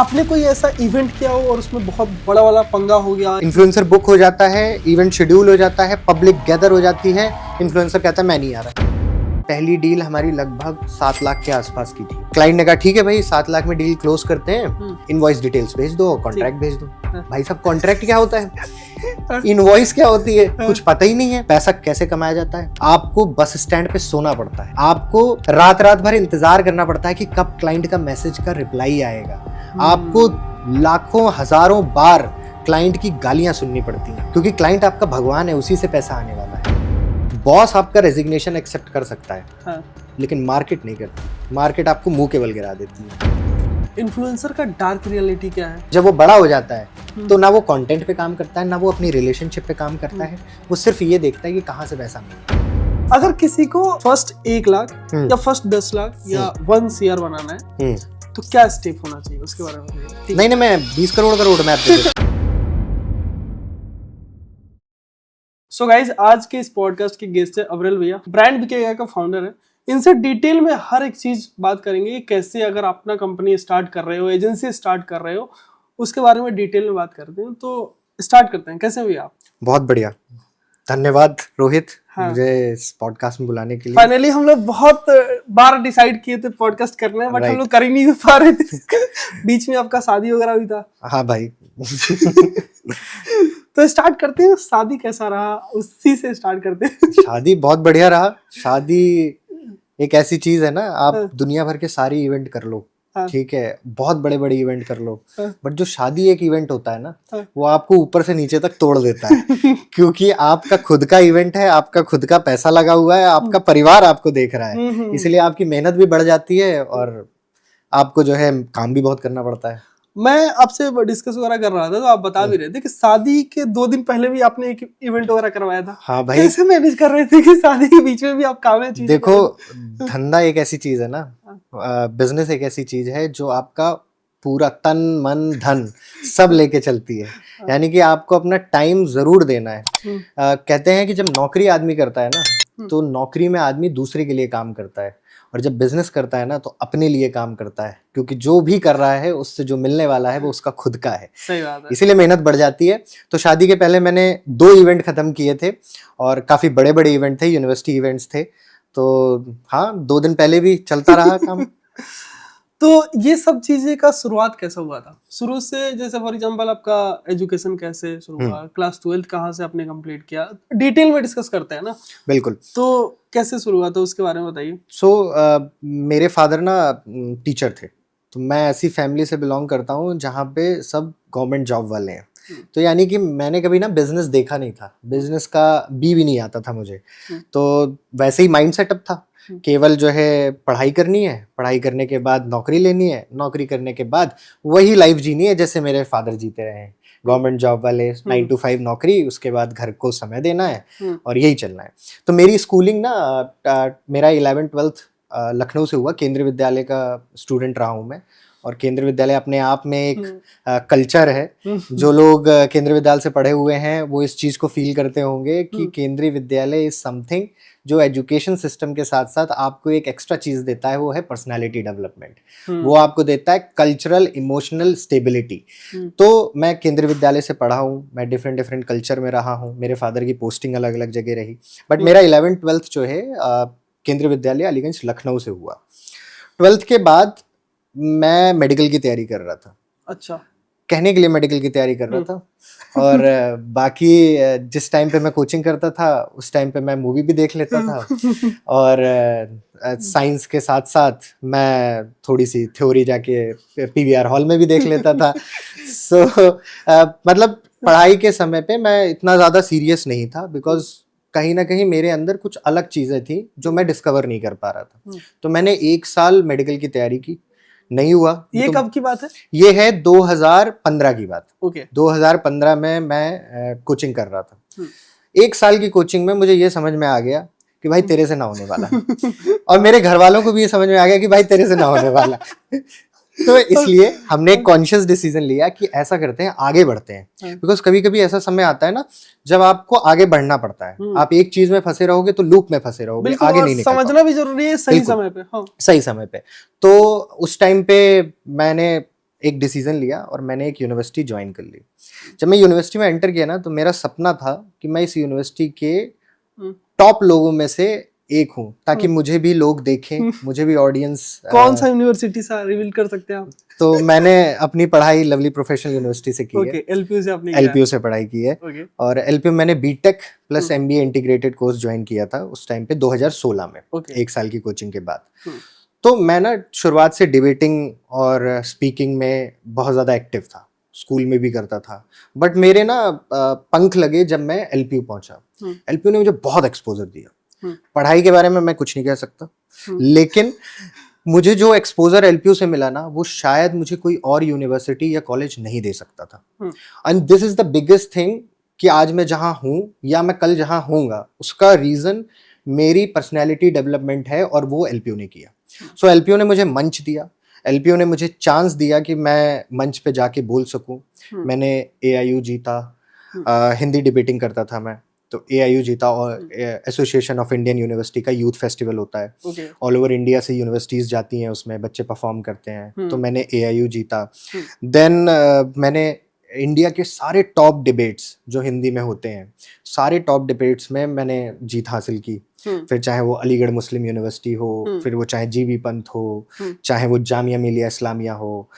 आपने कोई ऐसा इवेंट किया हो और उसमें बहुत बड़ा वाला पंगा हो गया? इन्फ्लुएंसर बुक हो जाता है, इवेंट शेड्यूल हो जाता है, पब्लिक गैदर हो जाती है, इन्फ्लुएंसर कहता है मैं नहीं आ रहा। पहली डील हमारी लगभग 7 लाख के आसपास की थी। क्लाइंट ने कहा ठीक है भाई 7 लाख में डील क्लोज करते हैं, इनवॉइस डिटेल्स भेज दो, कॉन्ट्रैक्ट भेज दो। भाई साहब कॉन्ट्रैक्ट क्या होता है, इनवॉइस क्या होती है, कुछ पता ही नहीं है। पैसा कैसे कमाया जाता है, आपको बस स्टैंड पे सोना पड़ता है, आपको रात रात भर इंतजार करना पड़ता है कि कब क्लाइंट का मैसेज का रिप्लाई आएगा। आपको लाखों हजारों बार क्लाइंट की गालियां सुननी पड़ती हैं, क्योंकि क्लाइंट आपका भगवान है, उसी से पैसा आने वाला है। बॉस आपका रेजिग्नेशन एक्सेप्ट कर सकता है, हाँ। लेकिन मार्केट नहीं करती। मार्केट आपको मुंह के बल गिरा देती है। इन्फ्लुएंसर का डार्क रियलिटी क्या है? जब वो बड़ा हो जाता है तो ना वो कंटेंट पे काम करता है, ना वो अपनी रिलेशनशिप पे काम करता है। वो सिर्फ ये देखता है कि कहाँ से पैसा मिले। अगर किसी को फर्स्ट 1 लाख या फर्स्ट 10 लाख या 1 CR बनाना है तो क्या स्टेप होना चाहिए, उसके बारे में? नहीं, मैं 20 करोड़ का रोड मैप दे देता हूं। सो गाइज, आज के इस पॉडकास्ट के गेस्ट है अवरेल भैया, ब्रांड बिकेगा का फाउंडर है। इनसे डिटेल में हर एक चीज बात करेंगे, कैसे अगर अपना कंपनी स्टार्ट कर रहे हो, एजेंसी स्टार्ट कर रहे हो, उसके बारे में डिटेल में बात करते हैं। तो स्टार्ट करते हैं, कैसे भैया आप? बहुत बढ़िया, धन्यवाद रोहित, हाँ। मुझे इस पॉडकास्ट में बुलाने के लिए। फाइनली हम लोग बहुत बार डिसाइड किए थे पॉडकास्ट करना है, बट हम लोग कर ही नहीं पा रहे थे। बीच में आपका शादी वगैरह भी था। हाँ भाई। तो स्टार्ट करते हैं, शादी कैसा रहा, उसी से स्टार्ट करते हैं। शादी बहुत बढ़िया रहा। शादी एक ऐसी चीज है ना, आप दुनिया भर के सारी इवेंट कर लो, ठीक है, बहुत बड़े बड़े इवेंट कर लो, बट जो शादी एक इवेंट होता है ना, वो आपको ऊपर से नीचे तक तोड़ देता है। क्योंकि आपका खुद का इवेंट है, आपका खुद का पैसा लगा हुआ है, आपका परिवार आपको देख रहा है, इसलिए आपकी मेहनत भी बढ़ जाती है और आपको जो है काम भी बहुत करना पड़ता है। मैं आपसे डिस्कस वगैरह कर रहा था तो आप बता भी रहे थे कि शादी के 2 दिन पहले भी आपने एक इवेंट वगैरह करवाया था। हाँ भाई, कैसे मैनेज कर रहे थे कि शादी के बीच में भी आप काम है? देखो, धंधा एक ऐसी चीज है ना, बिजनेस एक ऐसी चीज है जो आपका पूरा तन मन धन सब लेके चलती है। यानी कि आपको अपना टाइम जरूर देना है। कहते हैं कि जब नौकरी आदमी करता है ना, तो नौकरी में आदमी दूसरे के लिए काम करता है, और जब बिजनेस करता है ना तो अपने लिए काम करता है, क्योंकि जो भी कर रहा है उससे जो मिलने वाला है वो उसका खुद का है। सही बात है। इसीलिए मेहनत बढ़ जाती है। तो शादी के पहले मैंने 2 इवेंट खत्म किए थे, और काफी बड़े बड़े इवेंट थे, यूनिवर्सिटी इवेंट्स थे। तो हाँ, 2 दिन पहले भी चलता रहा काम। तो ये सब चीजें का शुरुआत कैसा हुआ था? शुरू से, जैसे फॉर एग्जांपल आपका एजुकेशन कैसे शुरू हुआ, क्लास 12 कहाँ से आपने कंप्लीट किया, डिटेल में डिस्कस करते हैं ना। बिल्कुल। तो कैसे शुरू हुआ था, उसके बारे में बताइए। मेरे फादर ना टीचर थे, तो मैं ऐसी फैमिली से बिलोंग करता हूँ जहाँ पे सब गवर्नमेंट जॉब वाले हैं। तो यानी कि मैंने कभी ना बिजनेस देखा नहीं था, बिजनेस का बी भी नहीं आता था मुझे। तो वैसे ही माइंड सेटअप था, केवल जो है पढ़ाई करनी है, पढ़ाई करने के बाद नौकरी लेनी है, नौकरी करने के बाद वही लाइफ जीनी है जैसे मेरे फादर जीते रहे हैं, गवर्नमेंट जॉब वाले, 9 to 5 नौकरी, उसके बाद घर को समय देना है और यही चलना है। तो मेरी स्कूलिंग ना, मेरा 11th-12th लखनऊ से हुआ। केंद्रीय विद्यालय का स्टूडेंट रहा हूँ मैं, और केंद्रीय विद्यालय अपने आप में एक कल्चर है। जो लोग केंद्रीय विद्यालय से पढ़े हुए हैं वो इस चीज को फील करते होंगे कि केंद्रीय विद्यालय इज समथिंग जो एजुकेशन सिस्टम के साथ साथ आपको एक एक्स्ट्रा चीज देता है, वो है पर्सनालिटी डेवलपमेंट। वो आपको देता है कल्चरल इमोशनल स्टेबिलिटी। तो मैं केंद्रीय विद्यालय से पढ़ा हूँ, मैं डिफरेंट कल्चर में रहा हूँ, मेरे फादर की पोस्टिंग अलग अलग जगह रही, बट मेरा 11th-12th जो है केंद्रीय विद्यालय अलीगंज लखनऊ से हुआ। 12th के बाद मैं मेडिकल की तैयारी कर रहा था। अच्छा। कहने के लिए मेडिकल की तैयारी कर रहा था, और बाकी जिस टाइम पे मैं कोचिंग करता था उस टाइम पे मैं मूवी भी देख लेता था, और साइंस के साथ साथ मैं थोड़ी सी थ्योरी जाके PVR हॉल में भी देख लेता था। सो मतलब पढ़ाई के समय पे मैं इतना ज़्यादा सीरियस नहीं था, बिकॉज कहीं ना कहीं मेरे अंदर कुछ अलग चीज़ें थी जो मैं डिस्कवर नहीं कर पा रहा था। तो मैंने 1 साल मेडिकल की तैयारी की, नहीं हुआ। ये कब की बात है? ये है 2015 की बात। ओके। 2015 में मैं कोचिंग कर रहा था। 1 साल की कोचिंग में मुझे ये समझ में आ गया कि भाई तेरे से ना होने वाला। और मेरे घर वालों को भी ये समझ में आ गया कि भाई तेरे से ना होने वाला। तो इसलिए हमने एक कॉन्शियस डिसीजन लिया कि ऐसा करते हैं, आगे बढ़ते हैं। बिकॉज कभी कभी ऐसा समय आता है ना जब आपको आगे बढ़ना पड़ता है। आप एक चीज में फंसे रहोगे तो लूप में फंसे रहोगे, आगे नहीं निकल समझना भी जरूरी है सही समय पे। हाँ। सही समय पे। तो उस टाइम पे मैंने एक डिसीजन लिया और मैंने एक यूनिवर्सिटी ज्वाइन कर ली। जब मैं यूनिवर्सिटी में एंटर किया ना, तो मेरा सपना था कि मैं इस यूनिवर्सिटी के टॉप लोगों में से एक हूँ, ताकि मुझे भी लोग देखें, मुझे भी ऑडियंस। कौन सा यूनिवर्सिटी सा रिवील कर सकते हैं आप? तो मैंने अपनी पढ़ाई लवली प्रोफेशनल यूनिवर्सिटी से की है। ओके, एलपीयू से आपने एलपीयू से पढ़ाई की है। ओके। और एलपीयू मैंने BTech plus MBA integrated course join किया था उस टाइम पे 2016 में, एक साल की कोचिंग के बाद। तो मैं ना शुरुआत से डिबेटिंग और स्पीकिंग में बहुत ज़्यादा एक्टिव था, स्कूल में भी करता था। बट मेरे ना पंख लगे जब मैं एलपीयू पहुंचा। एलपीयू ने मुझे बहुत एक्सपोजर दिया। पढ़ाई के बारे में मैं कुछ नहीं कह सकता, लेकिन मुझे जो एक्सपोजर एलपीयू से मिला ना, वो शायद मुझे कोई और यूनिवर्सिटी या कॉलेज नहीं दे सकता था। And this is the biggest thing कि आज मैं जहां हूं या मैं कल जहां होऊंगा, उसका रीजन मेरी पर्सनैलिटी डेवलपमेंट है, और वो एलपीयू ने किया। सो एलपीयू ने मुझे मंच दिया, एलपीयू ने मुझे चांस दिया कि मैं मंच पे जाके बोल सकूं। मैंने एआईयू जीता, हिंदी डिबेटिंग करता था मैं, तो एआईयू जीता। और एसोसिएशन ऑफ इंडियन यूनिवर्सिटी का यूथ फेस्टिवल होता है, ऑल ओवर इंडिया से यूनिवर्सिटीज जाती हैं, उसमें बच्चे परफॉर्म करते हैं, तो मैंने एआईयू जीता। देन मैंने इंडिया के सारे टॉप डिबेट्स जो हिंदी में होते हैं, सारे टॉप डिबेट्स में मैंने जीत हासिल की। फिर चाहे वो अलीगढ़ मुस्लिम यूनिवर्सिटी हो, फिर वो चाहे जीबी पंथ हो, चाहे वो जामिया मिलिया इस्लामिया हो,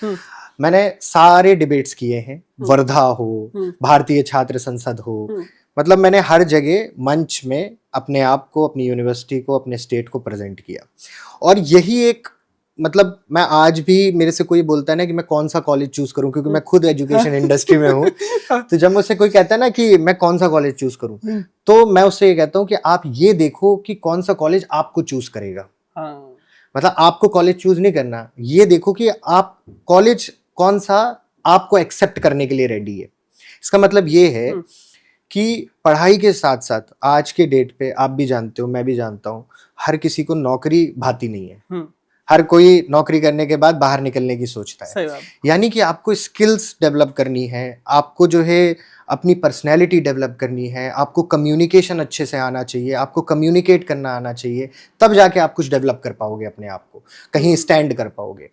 मैंने सारे डिबेट्स किए हैं। वर्धा हो, भारतीय छात्र संसद हो, मतलब मैंने हर जगह मंच में अपने आप को, अपनी यूनिवर्सिटी को, अपने स्टेट को प्रेजेंट किया। और यही एक, मतलब मैं आज भी, मेरे से कोई बोलता है ना कि मैं कौन सा कॉलेज चूज करूं, क्योंकि मैं खुद एजुकेशन इंडस्ट्री में हूं, तो जब मुझसे कोई कहता है ना कि मैं कौन सा कॉलेज चूज करूं, तो मैं उससे ये कहता हूं कि आप ये देखो कि कौन सा कॉलेज आपको चूज करेगा। मतलब आपको कॉलेज चूज नहीं करना, ये देखो कि आप कॉलेज कौन सा आपको एक्सेप्ट करने के लिए रेडी है। इसका मतलब ये है कि पढ़ाई के साथ साथ आज के डेट पे, आप भी जानते हो, मैं भी जानता हूँ, हर किसी को नौकरी भाती नहीं है। हर कोई नौकरी करने के बाद बाहर निकलने की सोचता है। यानी कि आपको स्किल्स डेवलप करनी है, आपको जो है अपनी पर्सनैलिटी डेवलप करनी है, आपको कम्युनिकेशन अच्छे से आना चाहिए, आपको कम्युनिकेट करना आना चाहिए, तब जाके आप कुछ डेवलप कर पाओगे, अपने आप को कहीं स्टैंड कर पाओगे।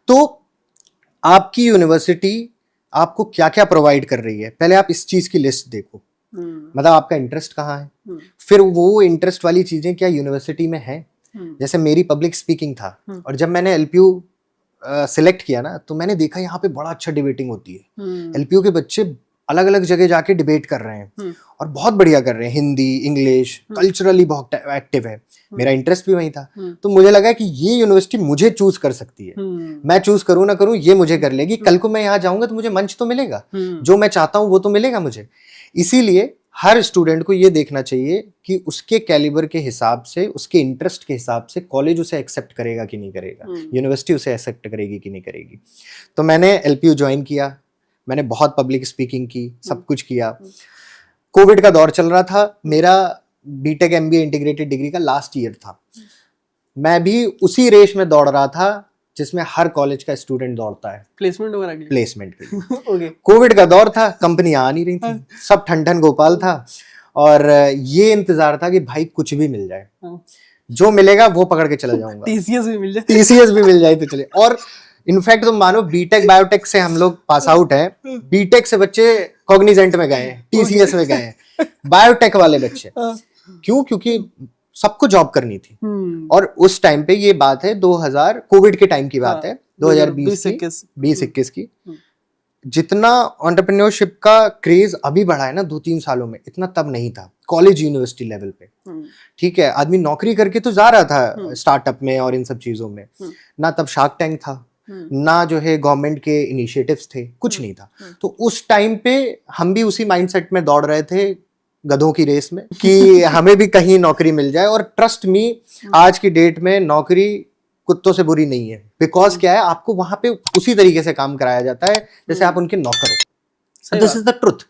तो आपकी यूनिवर्सिटी आपको क्या क्या प्रोवाइड कर रही है, पहले आप इस चीज की लिस्ट देखो। मतलब आपका इंटरेस्ट कहाँ है, फिर वो इंटरेस्ट वाली चीजें क्या यूनिवर्सिटी में है। जैसे मेरी पब्लिक स्पीकिंग था, और जब मैंने एलपीयू सिलेक्ट किया ना, तो मैंने देखा यहाँ पे बड़ा अच्छा डिबेटिंग होती है। एलपीयू के बच्चे अलग अलग जगह जाके डिबेट कर रहे हैं और बहुत बढ़िया कर रहे हैं, हिंदी, इंग्लिश, कल्चरली बहुत एक्टिव है। मेरा इंटरेस्ट भी वही था, तो मुझे लगा कि ये यूनिवर्सिटी मुझे चूज कर सकती है। मैं चूज करूँ ना करूँ, ये मुझे कर लेगी। कल को मैं यहाँ जाऊंगा तो मुझे मंच तो मिलेगा, जो मैं चाहता हूँ वो तो मिलेगा मुझे। इसीलिए हर स्टूडेंट को ये देखना चाहिए कि उसके कैलिबर के हिसाब से, उसके इंटरेस्ट के हिसाब से कॉलेज उसे एक्सेप्ट करेगा कि नहीं करेगा, यूनिवर्सिटी उसे एक्सेप्ट करेगी कि नहीं करेगी। तो मैंने एलपीयू ज्वाइन किया, मैंने बहुत पब्लिक स्पीकिंग की, सब कुछ किया। कोविड का दौर चल रहा था, मेरा बीटेक एमबीए इंटीग्रेटेड डिग्री का लास्ट ईयर था। मैं भी उसी रेस में दौड़ रहा था जिसमें हर कॉलेज का स्टूडेंट दौड़ता है, प्लेसमेंट वगैरह के लिए, प्लेसमेंट के लिए। okay. कोविड का दौर था, कंपनी आ नहीं रही थी, सब ठन गोपाल था, और ये इंतजार था कि भाई कुछ भी मिल जाए, जो मिलेगा वो पकड़ के चला जाऊंगा। टीसीएस भी मिल जाए, टीसीएस भी मिल जाए तो चले। और इनफैक्ट तुम मानो बीटेक बायोटेक से हम लोग पास आउट हैं, बीटेक से बच्चे कॉग्निजेंट में गए, टीसीएस में गए, बायोटेक वाले बच्चे। क्यों? क्योंकि सबको जॉब करनी थी। और उस टाइम पे, ये बात है 2000 कोविड के टाइम की बात है, 2020-21 की। जितना एंटरप्रेन्योरशिप का क्रेज अभी बढ़ा है ना 2-3 सालों में, इतना तब नहीं था कॉलेज यूनिवर्सिटी लेवल पे। ठीक है, आदमी नौकरी करके तो जा रहा था स्टार्टअप में और इन सब चीजों में, ना तब शार्क टैंक था, ना जो है गवर्नमेंट के इनिशिएटिव्स थे, कुछ नहीं था। तो उस टाइम पे हम भी उसी माइंडसेट में दौड़ रहे थे, गधों की रेस में, कि हमें भी कहीं नौकरी मिल जाए। और ट्रस्ट मी, आज की डेट में नौकरी कुत्तों से बुरी नहीं है। बिकॉज क्या है, आपको वहां पे उसी तरीके से काम कराया जाता है जैसे आप उनके नौकर हो। This is the truth.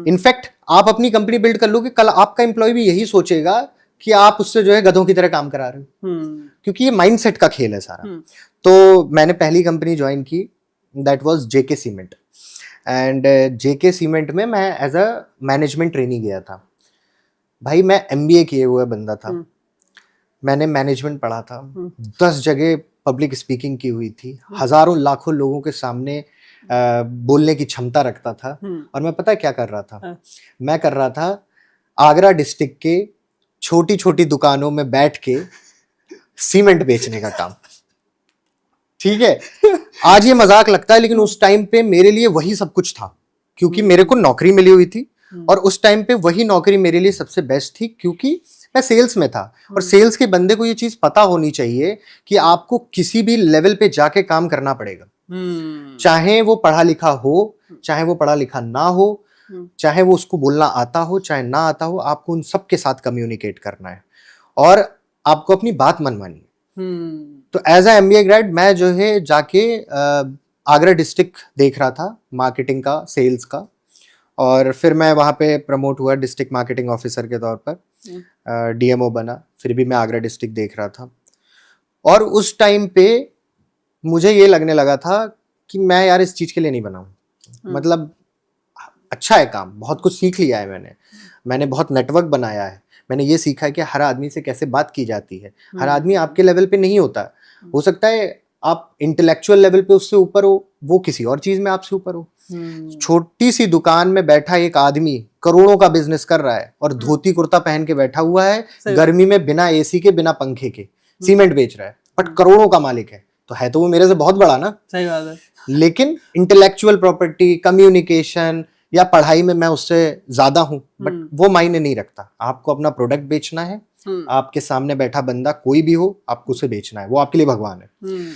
In fact आप अपनी कंपनी बिल्ड कर लोगे, कल आपका एम्प्लॉय भी यही सोचेगा कि आप उससे जो है गधों की तरह काम करा रहे हो, क्योंकि ये माइंडसेट का खेल है सारा। तो मैंने पहली कंपनी ज्वाइन की, that was JK cement. And JK cement में मैं एज अ मैनेजमेंट ट्रेनी गया था। भाई मैं एमबीए किए हुए बंदा था, मैंने मैनेजमेंट पढ़ा था, 10 जगह पब्लिक स्पीकिंग की हुई थी, हजारों लाखों लोगों के सामने बोलने की क्षमता रखता था। और मैं पता है क्या कर रहा था? मैं कर रहा था आगरा डिस्ट्रिक्ट के छोटी छोटी दुकानों में बैठ के सीमेंट बेचने का काम। ठीक है, आज ये मजाक लगता है, लेकिन उस टाइम पे मेरे लिए वही सब कुछ था, क्योंकि मेरे को नौकरी मिली हुई थी। और उस टाइम पे वही नौकरी मेरे लिए सबसे बेस्ट थी, क्योंकि मैं सेल्स में था। और सेल्स के बंदे को ये चीज पता होनी चाहिए कि आपको किसी भी लेवल पे जाके काम करना पड़ेगा, चाहे वो पढ़ा लिखा हो, चाहे वो पढ़ा लिखा ना हो, चाहे वो उसको बोलना आता हो, चाहे ना आता हो, आपको उन सबके साथ कम्युनिकेट करना है और आपको अपनी बात मनवानी है। तो एज ए MBA ग्रेड मैं जो है जाके आगरा डिस्ट्रिक्ट देख रहा था, मार्केटिंग का, सेल्स का। और फिर मैं वहाँ पे प्रमोट हुआ डिस्ट्रिक्ट मार्केटिंग ऑफिसर के तौर पर, DMO बना। फिर भी मैं आगरा डिस्ट्रिक्ट देख रहा था। और उस टाइम पे मुझे ये लगने लगा था कि मैं यार इस चीज़ के लिए नहीं बना हूँ। मतलब अच्छा है काम, बहुत कुछ सीख लिया है मैंने बहुत नेटवर्क बनाया है। मैंने ये सीखा है कि हर आदमी से कैसे बात की जाती है। हर आदमी आपके लेवल पे नहीं होता। हो सकता है आप इंटेलेक्चुअल लेवल पे उससे ऊपर हो, वो किसी और चीज में आपसे ऊपर हो। छोटी सी दुकान में बैठा एक आदमी करोड़ों का बिजनेस कर रहा है और धोती कुर्ता पहन के बैठा हुआ है, गर्मी में बिना AC के, बिना पंखे के सीमेंट बेच रहा है, बट करोड़ों का मालिक है। तो वो मेरे से बहुत बड़ा ना। सही बात है। लेकिन इंटेलेक्चुअल प्रॉपर्टी, कम्युनिकेशन या पढ़ाई में मैं उससे ज्यादा हूं, बट वो मायने नहीं रखता। आपको अपना प्रोडक्ट बेचना है। आपके सामने बैठा बंदा कोई भी हो, आपको उसे बेचना है, वो आपके लिए भगवान है।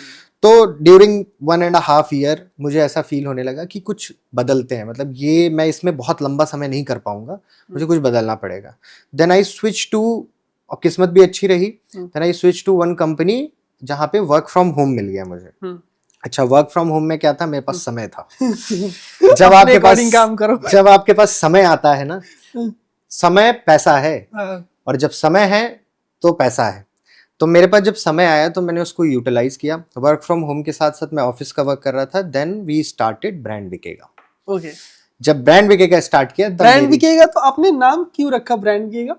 तो ड्यूरिंग 1.5 ईयर मुझे ऐसा फील होने लगा कि कुछ बदलते हैं, मतलब ये मैं इसमें बहुत लंबा समय नहीं कर पाऊंगा, मुझे कुछ बदलना पड़ेगा। देन आई स्विच टू, और किस्मत भी अच्छी रही, then I switch to one company जहाँ पे वर्क फ्रॉम होम मिल गया मुझे। अच्छा, वर्क फ्रॉम होम में क्या था, मेरे पास समय था। जब आपके पास काम करो, जब आपके पास समय आता है ना, समय पैसा है, और जब समय है तो पैसा है। तो मेरे पास जब समय आया तो मैंने उसको यूटिलाइज किया। वर्क फ्रॉम होम के साथ साथ मैं ऑफिस का वर्क कर रहा था। देन वी स्टार्टेड ब्रांड बिकेगा। ओके। जब ब्रांड बिकेगा स्टार्ट किया, ब्रांड बिकेगा तो आपने नाम क्यों रखा ब्रांड बिकेगा?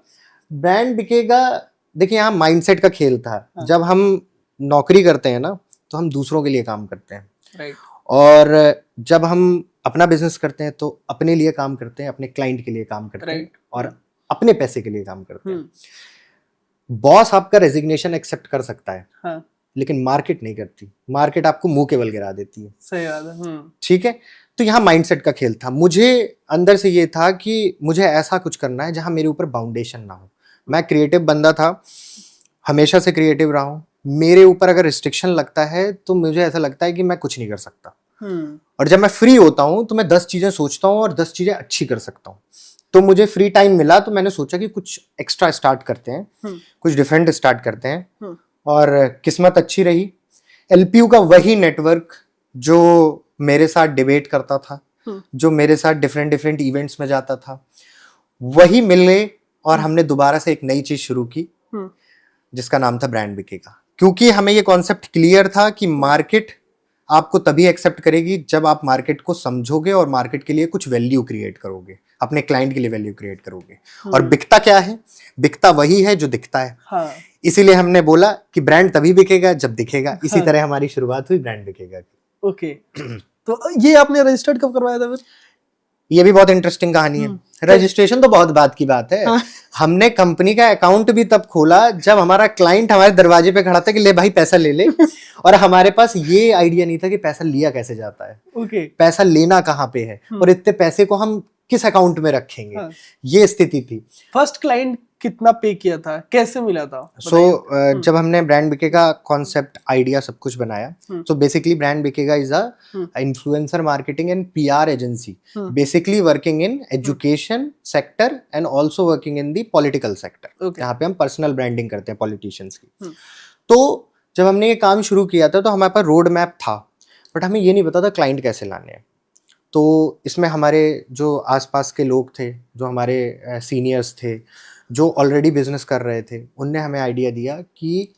ब्रांड बिकेगा, देखिए यहाँ माइंडसेट का खेल था। जब हम नौकरी करते हैं ना, तो हम दूसरों के लिए काम करते हैं, राइट। और जब हम अपना बिजनेस करते हैं तो अपने लिए काम करते हैं, अपने क्लाइंट के लिए काम करते हैं, और अपने पैसे के लिए काम करते हैं। बॉस आपका रेजिग्नेशन एक्सेप्ट कर सकता है, हाँ, लेकिन मार्केट नहीं करती। मार्केट आपको मुंह के बल गिरा देती है। सही बात है। ठीक है, तो यहाँ माइंडसेट का खेल था। मुझे अंदर से ये था कि मुझे ऐसा कुछ करना है जहां मेरे ऊपर बाउंडेशन ना हो। मैं क्रिएटिव बंदा था, हमेशा से क्रिएटिव रहा हूँ। मेरे ऊपर अगर रिस्ट्रिक्शन लगता है तो मुझे ऐसा लगता है कि मैं कुछ नहीं कर सकता। और जब मैं फ्री होता हूँ तो मैं 10 चीजें सोचता हूँ और 10 चीजें अच्छी कर सकता हूँ। तो मुझे फ्री टाइम मिला तो मैंने सोचा कि कुछ एक्स्ट्रा स्टार्ट करते हैं, कुछ डिफरेंट स्टार्ट करते हैं। और किस्मत अच्छी रही। LPU का वही नेटवर्क जो मेरे साथ डिबेट करता था, जो मेरे साथ डिफरेंट इवेंट्स में जाता था, वही मिलने, और हमने दोबारा से एक नई चीज शुरू की जिसका नाम था ब्रांड बिकेगा। क्योंकि हमें ये कॉन्सेप्ट क्लियर था कि मार्केट आपको तभी एक्सेप्ट करेगी जब आप मार्केट को समझोगे और मार्केट के लिए कुछ वैल्यू क्रिएट करोगे, अपने क्लाइंट के लिए वैल्यू क्रिएट करोगे। और बिकता क्या है? बिकता वही है जो दिखता है। हाँ। इसीलिए हमने बोला कि ब्रांड तभी बिकेगा जब दिखेगा। इसी तरह हमारी शुरुआत हुई ब्रांड बिकेगा की। ओके। तो ये आपने रजिस्टर्ड कब करवाया था फिर? ये भी बहुत इंटरेस्टिंग कहानी है। रजिस्ट्रेशन तो बहुत बात की बात है। हाँ। हमने कंपनी का अकाउंट भी तब खोला जब हमारा क्लाइंट हमारे दरवाजे पे खड़ा था कि ले भाई पैसा ले ले। और हमारे पास ये आइडिया नहीं था कि पैसा लिया कैसे जाता है। ओके। पैसा लेना कहाँ पे है और इतने पैसे को हम किस अकाउंट में रखेंगे। हाँ। ये स्थिति थी। फर्स्ट क्लाइंट कितना पे किया था, कैसे मिला था? जब हमने ब्रांड बिकेगा कॉन्सेप्ट, आइडिया, सब कुछ बनाया, तो बेसिकली ब्रांड बिकेगा is a influencer marketing and PR agency, basically working in education sector and also working in the political sector. यहाँ पे हम पर्सनल ब्रांडिंग करते हैं पॉलिटिशियंस की। तो जब हमने ये काम शुरू किया था तो हमारे पास रोड मैप था, बट हमें ये नहीं पता था क्लाइंट कैसे लाने हैं। तो इसमें हमारे जो आसपास के लोग थे, जो हमारे सीनियर्स थे, जो ऑलरेडी बिजनेस कर रहे थे, उनने हमें आइडिया दिया कि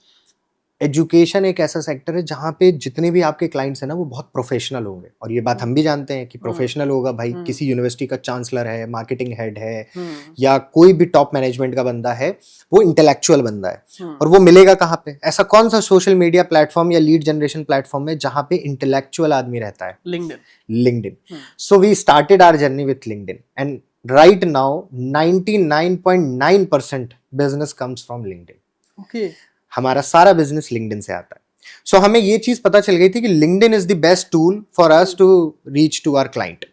एजुकेशन एक ऐसा सेक्टर है जहाँ पे जितने भी आपके क्लाइंट्स हैं ना वो बहुत प्रोफेशनल होंगे, और ये बात हम भी जानते हैं कि प्रोफेशनल होगा भाई। किसी यूनिवर्सिटी का चांसलर है, मार्केटिंग हेड है, या कोई भी टॉप मैनेजमेंट का बंदा है, वो इंटेलेक्चुअल बंदा है। और वो मिलेगा कहाँ पे? ऐसा कौन सा सोशल मीडिया प्लेटफॉर्म या लीड जनरेशन प्लेटफॉर्म है जहाँ पे इंटेलेक्चुअल आदमी रहता है? LinkedIn. So we started our journey with LinkedIn, and right now 99.9% business comes from LinkedIn. Okay, हमारा सारा बिजनेस लिंक्डइन से आता है। सो हमें ये चीज पता चल गई थी कि LinkedIn is the best tool for us to reach to our client.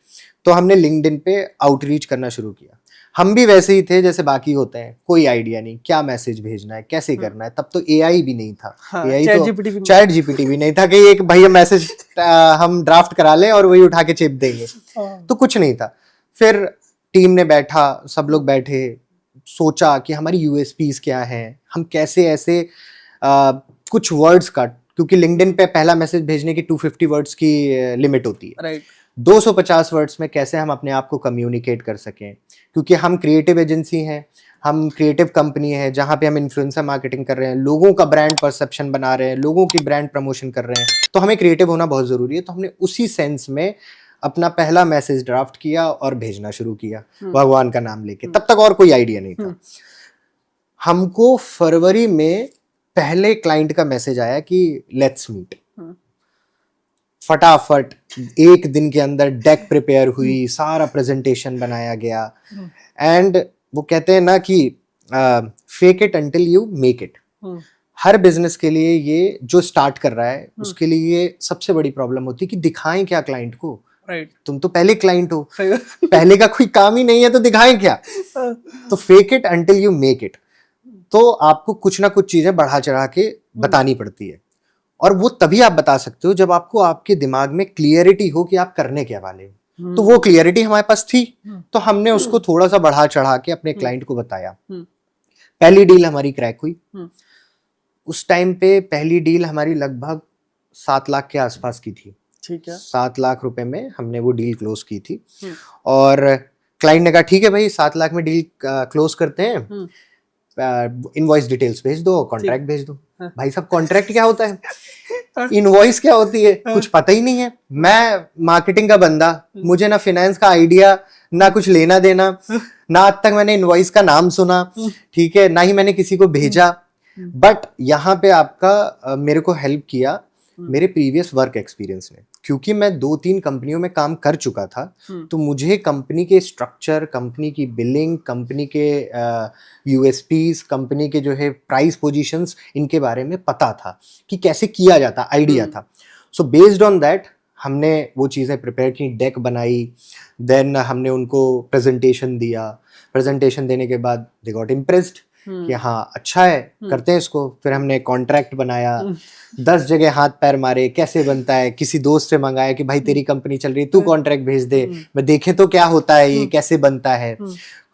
तो हमने लिंक्डइन पे आउटरीच करना शुरू किया। हम भी वैसे ही थे जैसे बाकी होते हैं, कोई आइडिया नहीं क्या मैसेज भेजना है, कैसे करना है। तब तो एआई भी नहीं था, एआई तो चैट जीपीटी भी नहीं था कि एक भैया मैसेज हम ड्राफ्ट करा लें और वही उठा के चिप देंगे। तो कुछ नहीं था। फिर टीम ने बैठा, सब लोग बैठे, सोचा कि हमारी यूएसपीज क्या हैं, हम कैसे ऐसे कुछ वर्ड्स का, क्योंकि लिंक्डइन पे पहला मैसेज भेजने की 250 वर्ड्स की लिमिट होती है, राइट। 250 वर्ड्स में कैसे हम अपने आप को कम्युनिकेट कर सकें, क्योंकि हम क्रिएटिव एजेंसी हैं, हम क्रिएटिव कंपनी है जहाँ पे हम इन्फ्लुएंसर मार्केटिंग कर रहे हैं, लोगों का ब्रांड परसेप्शन बना रहे हैं, लोगों की ब्रांड प्रमोशन कर रहे हैं, तो हमें क्रिएटिव होना बहुत ज़रूरी है। तो हमने उसी सेंस में अपना पहला मैसेज ड्राफ्ट किया और भेजना शुरू किया भगवान का नाम लेके। तब तक और कोई आइडिया नहीं था। हमको फरवरी में पहले क्लाइंट का मैसेज आया कि लेट्स मीट। फटाफट एक दिन के अंदर डेक प्रिपेयर हुई, सारा प्रेजेंटेशन बनाया गया, एंड वो कहते हैं ना कि fake it until you make it. Her business के लिए ये जो स्टार्ट कर रहा है उसके लिए ये सबसे बड़ी प्रॉब्लम होती है कि दिखाएं क्या क्लाइंट को। राइट, तुम तो पहले क्लाइंट हो, पहले का कोई काम ही नहीं है तो दिखाएं क्या। तो fake it until you make it. तो आपको कुछ ना कुछ चीजें बढ़ा चढ़ा के बतानी पड़ती है, और वो तभी आप बता सकते हो जब आपको आपके दिमाग में क्लियरिटी हो कि आप करने क्या वाले हो। तो वो क्लियरिटी हमारे पास थी, तो हमने उसको थोड़ा सा बढ़ा चढ़ा के अपने क्लाइंट को बताया। पहली डील हमारी क्रैक हुई। उस टाइम पे पहली डील हमारी लगभग 7 लाख के आसपास की थी। ठीक है, 7 लाख रुपए में हमने वो डील क्लोज की थी। और क्लाइंट ने कहा ठीक है भाई 7 लाख में डील क्लोज करते हैं, इनवॉइस डिटेल्स भेज दो, कॉन्ट्रैक्ट भेज दो। भाई साहब कॉन्ट्रैक्ट क्या होता है, इनवॉइस क्या होती है, कुछ पता ही नहीं है। मैं मार्केटिंग का बंदा, मुझे ना फाइनेंस का आइडिया, ना कुछ लेना देना, ना आज तक मैंने इनवॉइस का नाम सुना, ठीक है, ना ही मैंने किसी को भेजा। बट यहाँ पे आपका मेरे को हेल्प किया मेरे प्रीवियस वर्क एक्सपीरियंस ने, क्योंकि मैं 2-3 कंपनियों में काम कर चुका था। तो मुझे कंपनी के स्ट्रक्चर, कंपनी की बिलिंग, कंपनी के यूएसपीज, कंपनी के जो है प्राइस पोजीशंस, इनके बारे में पता था कि कैसे किया जाता, आइडिया था। सो बेस्ड ऑन दैट हमने वो चीज़ें प्रिपेयर की, डेक बनाई, देन हमने उनको प्रेजेंटेशन दिया। प्रेजेंटेशन देने के बाद दे गॉट इम्प्रेस्ड कि हाँ अच्छा है, करते हैं इसको। फिर हमने कॉन्ट्रैक्ट बनाया, 10 जगह हाथ पैर मारे, कैसे बनता है, किसी दोस्त से मंगाया कि भाई तेरी कंपनी चल रही है, तू कॉन्ट्रैक्ट भेज दे, मैं देखे तो क्या होता है, ये कैसे बनता है।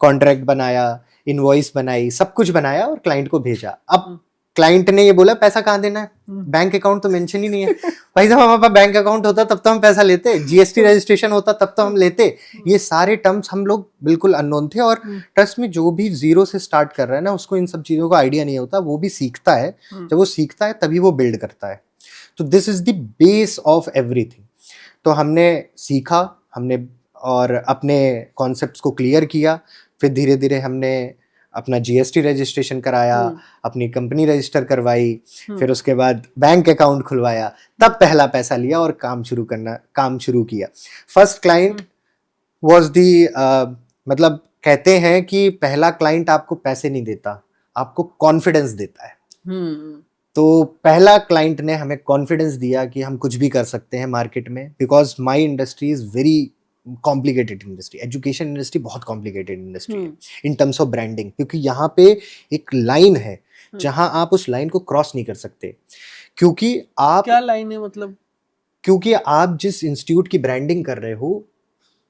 कॉन्ट्रैक्ट बनाया, इनवॉइस बनाई, सब कुछ बनाया और क्लाइंट को भेजा। अब क्लाइंट ने ये बोला पैसा कहाँ देना है, बैंक अकाउंट तो मेंशन ही नहीं है। भाई साहब हमारे पास बैंक अकाउंट होता तब तो हम पैसा लेते, जीएसटी रजिस्ट्रेशन होता तब तो हम लेते। ये सारे टर्म्स हम लोग बिल्कुल अननोन थे। और ट्रस्ट में जो भी जीरो से स्टार्ट कर रहा है ना, उसको इन सब चीजों का आइडिया नहीं होता। वो भी सीखता है, जब वो सीखता है तभी वो बिल्ड करता है। तो this is the base of everything. तो हमने सीखा, हमने और अपने कॉन्सेप्ट्स को क्लियर किया। फिर धीरे धीरे हमने अपना जीएसटी रजिस्ट्रेशन कराया, अपनी कंपनी रजिस्टर करवाई, फिर उसके बाद बैंक अकाउंट खुलवाया, तब पहला पैसा लिया और काम शुरू किया। फर्स्ट क्लाइंट वाज दी मतलब कहते हैं कि पहला क्लाइंट आपको पैसे नहीं देता, आपको कॉन्फिडेंस देता है। तो पहला क्लाइंट ने हमें कॉन्फिडेंस दिया कि हम कुछ भी कर सकते हैं मार्केट में, because my industry is very complicated industry. Education industry बहुत कॉम्प्लिकेटेड इंडस्ट्री है इन टर्म्स ऑफ ब्रांडिंग, क्योंकि यहाँ पे एक लाइन है जहां आप उस लाइन को क्रॉस नहीं कर सकते। क्योंकि आप, क्या लाइन है मतलब, क्योंकि आप जिस इंस्टीट्यूट की ब्रांडिंग कर रहे हो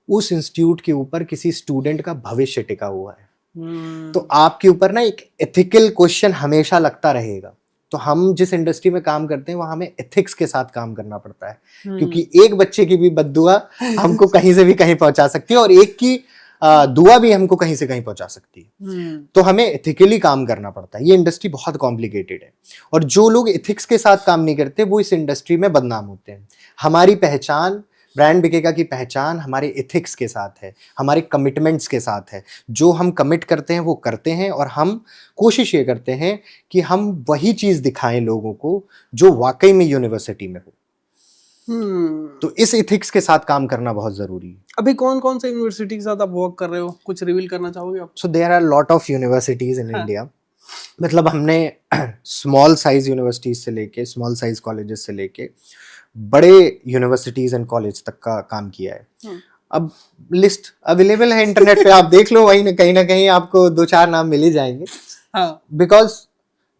उस इंस्टीट्यूट के ऊपर किसी स्टूडेंट का भविष्य टिका हुआ है। तो आपके ऊपर ना एक एथिकल क्वेश्चन हमेशा लगता रहेगा। तो हम जिस इंडस्ट्री में काम करते हैं वहां हमें एथिक्स के साथ काम करना पड़ता है, क्योंकि एक बच्चे की भी बद्दुआ हमको कहीं से भी कहीं पहुंचा सकती है, और एक की दुआ भी हमको कहीं से कहीं पहुंचा सकती है। तो हमें एथिकली काम करना पड़ता है। ये इंडस्ट्री बहुत कॉम्प्लिकेटेड है और जो लोग एथिक्स के साथ काम नहीं करते वो इस इंडस्ट्री में बदनाम होते हैं। हमारी पहचान, ब्रांड बिकेगा की पहचान हमारे एथिक्स के साथ है, हमारे कमिटमेंट्स के साथ है। जो हम कमिट करते हैं वो करते हैं और हम कोशिश ये करते हैं कि हम वही चीज़ दिखाएं लोगों को जो वाकई में यूनिवर्सिटी में हो। तो इस एथिक्स के साथ काम करना बहुत जरूरी है। अभी कौन कौन से यूनिवर्सिटी के साथ आप वर्क कर रहे हो, कुछ रिवील करना चाहोगे आप? So there are lot of universities in India. मतलब हमने स्मॉल साइज यूनिवर्सिटीज से लेके, स्मॉल साइज कॉलेजेस से लेके बड़े यूनिवर्सिटीज एंड कॉलेज तक का काम किया है। अब लिस्ट अवेलेबल है इंटरनेट पे, आप देख लो, वहीं ना कहीं आपको 2-4 नाम मिल ही जाएंगे। बिकॉज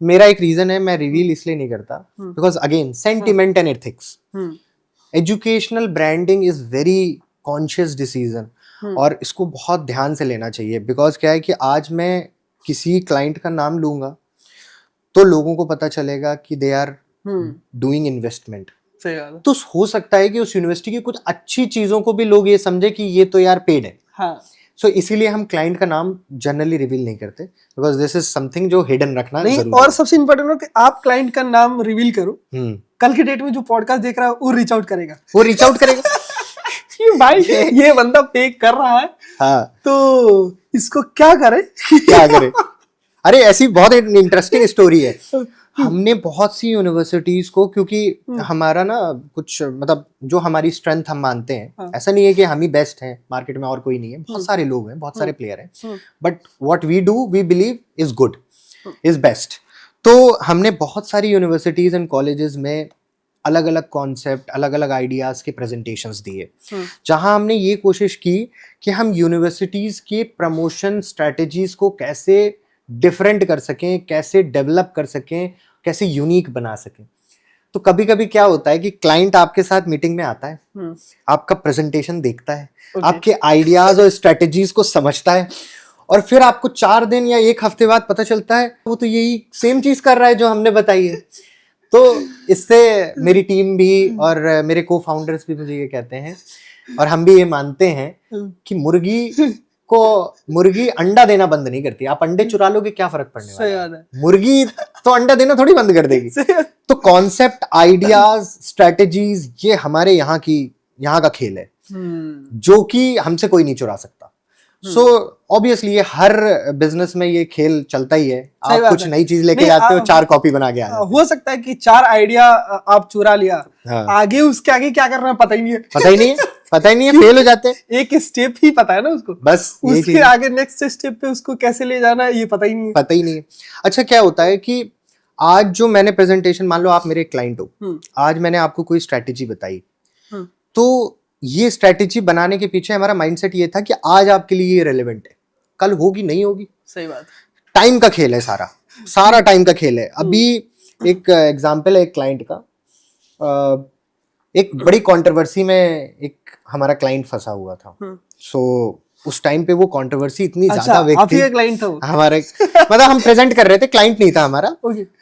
मेरा एक रीजन है, मैं रिवील इसलिए नहीं करता because again sentiment and ethics. Educational branding is very conscious decision और इसको बहुत ध्यान से लेना चाहिए। बिकॉज क्या है कि आज मैं किसी क्लाइंट का नाम लूंगा तो लोगों को पता चलेगा कि दे आर डूइंग इन्वेस्टमेंट। तो हो सकता है कि उस यूनिवर्सिटी की कुछ अच्छी चीजों को भी लोग ये समझे कि ये तो यार पेड है। सो इसीलिए हम क्लाइंट का नाम जनरली रिवील नहीं करते बिकॉज दिस इज समथिंग जो हिडन रखना नहीं। और सबसे इम्पोर्टेंट है कि आप क्लाइंट का नाम रिवील करो, कल के डेट में जो पॉडकास्ट देख रहा है वो रीच आउट करेगा कि भाई ये बंदा पे कर रहा है। हाँ, तो इसको क्या करे अरे ऐसी बहुत इंटरेस्टिंग स्टोरी है। हमने बहुत सी यूनिवर्सिटीज को, क्योंकि हमारा ना कुछ मतलब जो हमारी स्ट्रेंथ हम मानते हैं, ऐसा नहीं है कि हम ही बेस्ट हैं मार्केट में और कोई नहीं है, बहुत सारे लोग हैं, बहुत सारे प्लेयर हैं, but what we do we believe is good, is best. तो हमने बहुत सारी यूनिवर्सिटीज एंड कॉलेजेस में अलग अलग कॉन्सेप्ट, अलग अलग आइडियाज के प्रेजेंटेशंस दिए, जहां हमने ये कोशिश की कि हम यूनिवर्सिटीज के प्रमोशन स्ट्रेटजीज को कैसे डिफरेंट कर सकें, कैसे डेवलप कर सकें, कैसे यूनिक बना सकें। तो कभी कभी क्या होता है कि क्लाइंट आपके साथ मीटिंग में आता है, आपका प्रेजेंटेशन देखता है, आपके आइडियाज और स्ट्रेटजीज को समझता है, और फिर आपको 4 दिन या 1 हफ्ते बाद पता चलता है वो तो यही सेम चीज कर रहा है जो हमने बताई है। तो इससे मेरी टीम भी और मेरे को फाउंडर्स भी मुझे ये कहते हैं और हम भी ये मानते हैं कि मुर्गी अंडा देना बंद नहीं करती। आप अंडे चुरा लोगे, क्या फर्क पड़ने वाला है? मुर्गी तो अंडा देना थोड़ी बंद कर देगी। तो कॉन्सेप्ट, आइडियाज, स्ट्रेटजीज, ये हमारे यहाँ का खेल है जो कि हमसे कोई नहीं चुरा सकता। सो ऑब्वियसली ये हर बिजनेस में ये खेल चलता ही है। आप कुछ नई चीज लेके आते हो, 4 कॉपी बना के आते हो। हो सकता है कि 4 आइडिया आप चुरा लिया, आगे उसके आगे क्या करना है पता ही नहीं है, फेल हो जाते हैं। एक स्टेप ही पता है ना उसको, बस उसके आगे नेक्स्ट स्टेप पे उसको कैसे ले जाना है ये पता ही नहीं है। अच्छा, क्या होता है कि आज जो मैंने प्रेजेंटेशन, मान लो आप मेरे क्लाइंट हो, आज मैंने आपको कोई स्ट्रेटेजी बताई, तो ये स्ट्रेटेजी बनाने के पीछे हमारा माइंडसेट ये था कि आज आपके लिए ये रेलेवेंट है, कल होगी नहीं होगी। सही बात। टाइम का खेल है, सारा टाइम का खेल है। अभी एक एग्जांपल है एक क्लाइंट का, एक बड़ी कंट्रोवर्सी में एक हमारा क्लाइंट फंसा हुआ था। सो उस टाइम पे वो कंट्रोवर्सी इतनी ज्यादा आप ही क्लाइंट था हमारे, मतलब हम प्रेजेंट कर रहे थे, क्लाइंट नहीं था हमारा।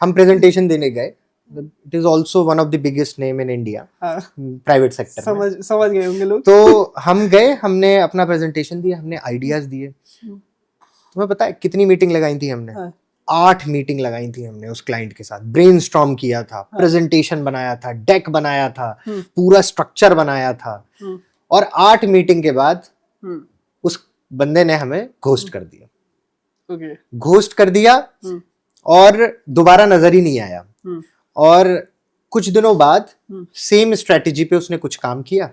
हम प्रेजेंटेशन देने गए। It is also one of the biggest name in India, private sector. समझ गए होंगे लोग। तो हम गए, हमने अपना प्रेजेंटेशन दिया, हमने आइडियाज दिए। तुम्हें पता है कितनी मीटिंग लगाई थी हमने? 8 मीटिंग लगाई थी हमने उस क्लाइंट के साथ। ब्रेनस्टॉर्म किया था, प्रेजेंटेशन बनाया था, डेक बनाया था, पूरा स्ट्रक्चर बनाया था, और 8 मीटिंग के बाद उस बंदे ने हमें घोस्ट कर दिया। घोस्ट कर दिया और दोबारा नजर ही नहीं आया। और कुछ दिनों बाद सेम स्ट्रेटेजी पे उसने कुछ काम किया,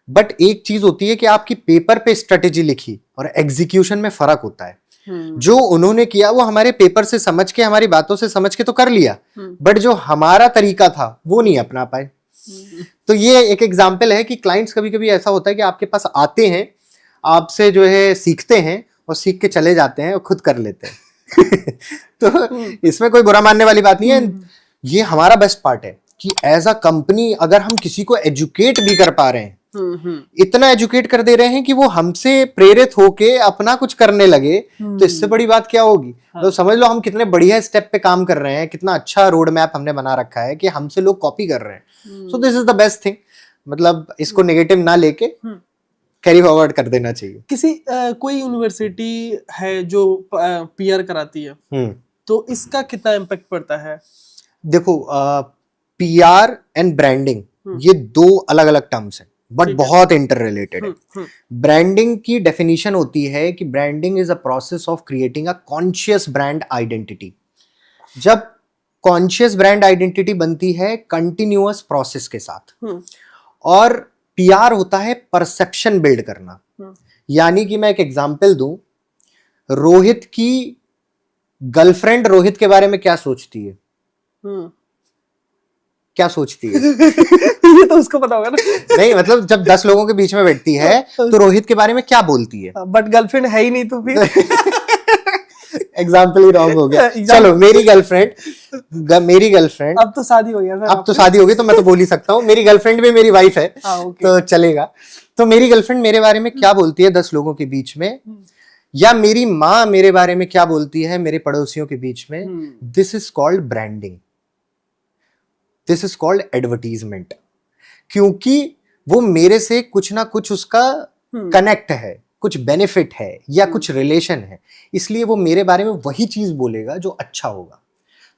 बट एक चीज होती है कि आपकी पेपर पे स्ट्रेटेजी लिखी और एग्जीक्यूशन में फर्क होता है। जो उन्होंने किया वो हमारे पेपर से समझ के, हमारी बातों से समझ के तो कर लिया, बट जो हमारा तरीका था वो नहीं अपना पाए। तो ये एक एग्जाम्पल है कि क्लाइंट्स कभी कभी ऐसा होता है कि आपके पास आते हैं, आपसे जो है सीखते हैं और सीख के चले जाते हैं और खुद कर लेते हैं। तो इसमें कोई बुरा मानने वाली बात नहीं है। ये हमारा बेस्ट पार्ट है कि एज अ कंपनी अगर हम किसी को एजुकेट भी कर पा रहे हैं, इतना एजुकेट कर दे रहे हैं कि वो हमसे प्रेरित होके अपना कुछ करने लगे, तो इससे बड़ी बात क्या होगी। तो समझ लो हम कितने बढ़िया स्टेप पे काम कर रहे हैं, कितना अच्छा रोड मैप हमने बना रखा है कि हमसे लोग कॉपी कर रहे हैं। So this is the best thing. मतलब इसको नेगेटिव ना लेके कैरी फॉरवर्ड कर देना चाहिए। किसी कोई यूनिवर्सिटी है जो पीआर कराती है, तो इसका कितना इम्पैक्ट पड़ता है? देखो, पीआर एंड ब्रांडिंग ये दो अलग अलग टर्म्स हैं, बट बहुत इंटर रिलेटेड है। ब्रांडिंग की डेफिनेशन होती है कि branding is a process of creating a conscious brand identity. जब कॉन्शियस ब्रांड आइडेंटिटी बनती है कंटिन्यूअस प्रोसेस के साथ, और पीआर होता है परसेप्शन बिल्ड करना। यानी कि मैं एक एग्जांपल दूं, रोहित की गर्लफ्रेंड रोहित के बारे में क्या सोचती है? क्या सोचती है? ये तो उसको पता होगा ना। नहीं, मतलब जब 10 लोगों के बीच में बैठती है तो रोहित के बारे में क्या बोलती है? बट गर्लफ्रेंड है ही नहीं तो फिर एग्जाम्पल ही रॉन्ग हो गया। चलो, मेरी गर्लफ्रेंड अब तो शादी हो गया सर, अब तो शादी हो गई तो मैं तो बोल ही सकता हूँ, मेरी गर्लफ्रेंड भी मेरी वाइफ है, तो चलेगा। तो मेरी गर्लफ्रेंड मेरे बारे में क्या बोलती है 10 लोगों के बीच में, या मेरी माँ मेरे बारे में क्या बोलती है मेरे पड़ोसियों के बीच में, this is called branding, this is called advertisement. क्योंकि वो मेरे से कुछ ना कुछ उसका कनेक्ट है, कुछ बेनिफिट है या कुछ रिलेशन है, इसलिए वो मेरे बारे में वही चीज बोलेगा जो अच्छा होगा।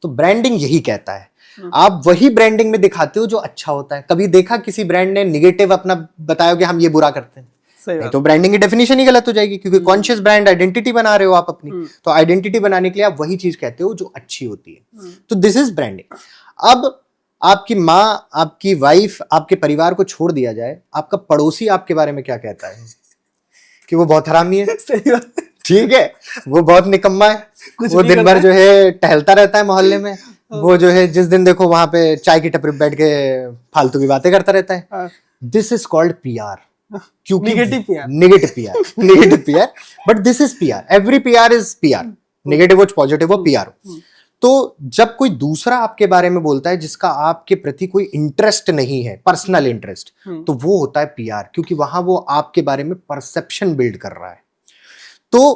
तो ब्रांडिंग यही कहता है, आप वही ब्रांडिंग में दिखाते हो जो अच्छा होता है। कभी देखा किसी ब्रांड ने निगेटिव अपना बताया कि हम ये बुरा करते हैं? नहीं, तो ब्रांडिंग की डेफिनेशन ही गलत हो जाएगी, क्योंकि कॉन्शियस ब्रांड आइडेंटिटी बना रहे हो आप अपनी। तो आइडेंटिटी बनाने के लिए आप वही चीज कहते हो जो अच्छी होती है। तो दिस इज ब्रांडिंग। अब आपकी माँ, आपकी वाइफ, आपके परिवार को छोड़ दिया जाए, आपका पड़ोसी आपके बारे में क्या कहता है? कि वो बहुत हरामी है, ठीक है, वो बहुत निकम्मा है, वो दिन भर जो है टहलता रहता है मोहल्ले में, वो जो है जिस दिन देखो वहां पे चाय की टपरी बैठ के फालतू की बातें करता रहता है। दिस इज कॉल्ड पीआर, क्योंकि negative PR, but this is PR. Every PR is PR, negative हो पॉजिटिव हो, पीआर हो। तो जब कोई दूसरा आपके बारे में बोलता है जिसका आपके प्रति कोई इंटरेस्ट नहीं है, पर्सनल इंटरेस्ट, तो वो होता है पीआर, क्योंकि वहां वो आपके बारे में परसेप्शन बिल्ड कर रहा है। तो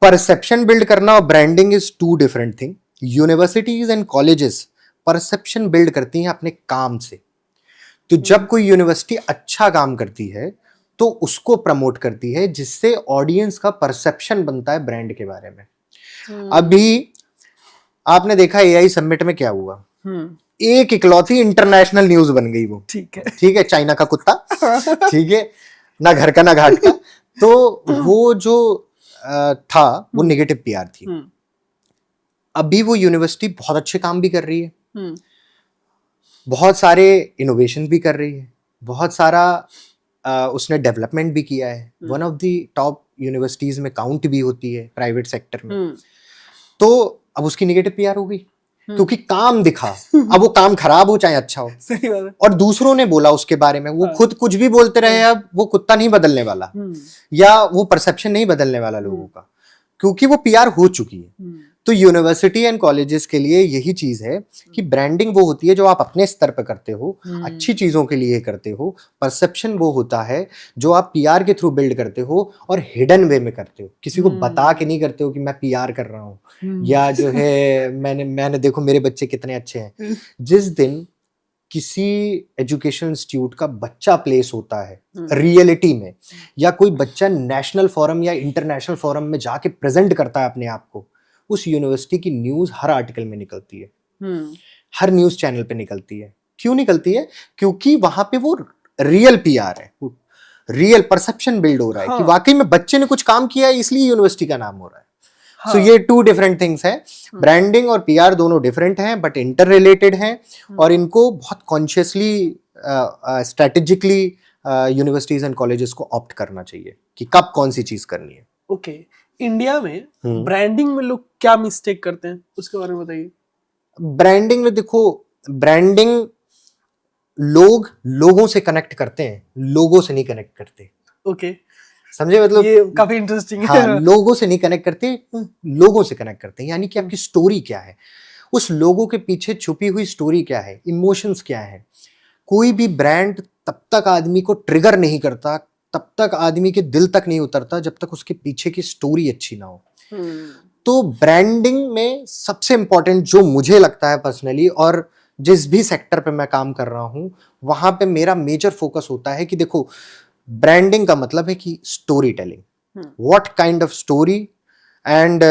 परसेप्शन बिल्ड करना और branding is two different thing. Universities and colleges perception build करती हैं अपने काम से। तो जब कोई यूनिवर्सिटी अच्छा काम करती है तो उसको प्रमोट करती है, जिससे ऑडियंस का परसेप्शन बनता है ब्रांड के बारे में। अभी आपने देखा एआई समिट में क्या हुआ, एक इकलौती इंटरनेशनल न्यूज बन गई वो, ठीक है, चाइना का कुत्ता, ठीक है, ना घर का ना घाट का। तो वो जो था वो नेगेटिव पीआर थी। अभी वो यूनिवर्सिटी बहुत अच्छे काम भी कर रही है, बहुत सारे इनोवेशन भी कर रही है, बहुत सारा उसने डेवलपमेंट भी किया है, one of the top universities में काउंट भी होती है प्राइवेट सेक्टर में। तो अब उसकी नेगेटिव पीआर हो गई, क्योंकि काम दिखा। अब वो काम खराब हो चाहे अच्छा हो, सही बात है। और दूसरों ने बोला उसके बारे में, वो खुद कुछ भी बोलते रहे, अब वो कुत्ता नहीं बदलने वाला, या वो परसेप्शन नहीं बदलने वाला लोगों का, क्योंकि वो पीआर हो चुकी है। तो यूनिवर्सिटी एंड कॉलेजेस के लिए यही चीज है कि ब्रांडिंग वो होती है जो आप अपने स्तर पर करते हो, अच्छी चीजों के लिए करते हो। परसेप्शन वो होता है जो आप पीआर के थ्रू बिल्ड करते हो, और हिडन वे में करते हो, किसी को बता के नहीं करते हो कि मैं पीआर कर रहा हूँ, या जो है मैंने देखो मेरे बच्चे कितने अच्छे हैं। जिस दिन किसी एजुकेशन इंस्टीट्यूट का बच्चा प्लेस होता है रियलिटी में, या कोई बच्चा नेशनल फोरम या इंटरनेशनल फोरम में जाके प्रेजेंट करता है अपने आप को, उस यूनिवर्सिटी की न्यूज हर आर्टिकल में निकलती है, हर न्यूज चैनल पे निकलती है। क्यों निकलती है? क्योंकि वहां पे वो रियल पीआर है, रियल परसेप्शन बिल्ड हो रहा है कि वाकई में बच्चे ने कुछ काम किया है, इसलिए यूनिवर्सिटी का नाम हो रहा है। सो ये टू डिफरेंट थिंग्स हैं। ब्रांडिंग और पीआर दोनों डिफरेंट हैं, बट इंटर रिलेटेड हैं, और इनको बहुत consciously strategically universities and colleges को ऑप्ट करना चाहिए कि कब कौन सी चीज करनी है। ओके, इंडिया में ब्रांडिंग में लोग क्या मिस्टेक करते हैं, उसके बारे में बताइए। ब्रांडिंग में देखो, ब्रांडिंग लोग लोगों से कनेक्ट करते हैं, लोगों से नहीं कनेक्ट करते। ओके, समझे? मतलब ये काफी इंटरेस्टिंग है। हाँ, लोगों से नहीं कनेक्ट करते, लोगों से कनेक्ट करते हैं। यानी कि आपकी स्टोरी क्या है, उस लोगों के पीछे छुपी हुई स्टोरी क्या है, इमोशंस क्या है। कोई भी ब्रांड तब तक आदमी को ट्रिगर नहीं करता, तब तक आदमी के दिल तक नहीं उतरता, जब तक उसके पीछे की स्टोरी अच्छी ना हो। तो ब्रांडिंग में सबसे इंपॉर्टेंट जो मुझे लगता है पर्सनली, और जिस भी सेक्टर पे मैं काम कर रहा हूं, वहां पे मेरा मेजर फोकस होता है कि देखो, ब्रांडिंग का मतलब है कि story telling, what kind of story and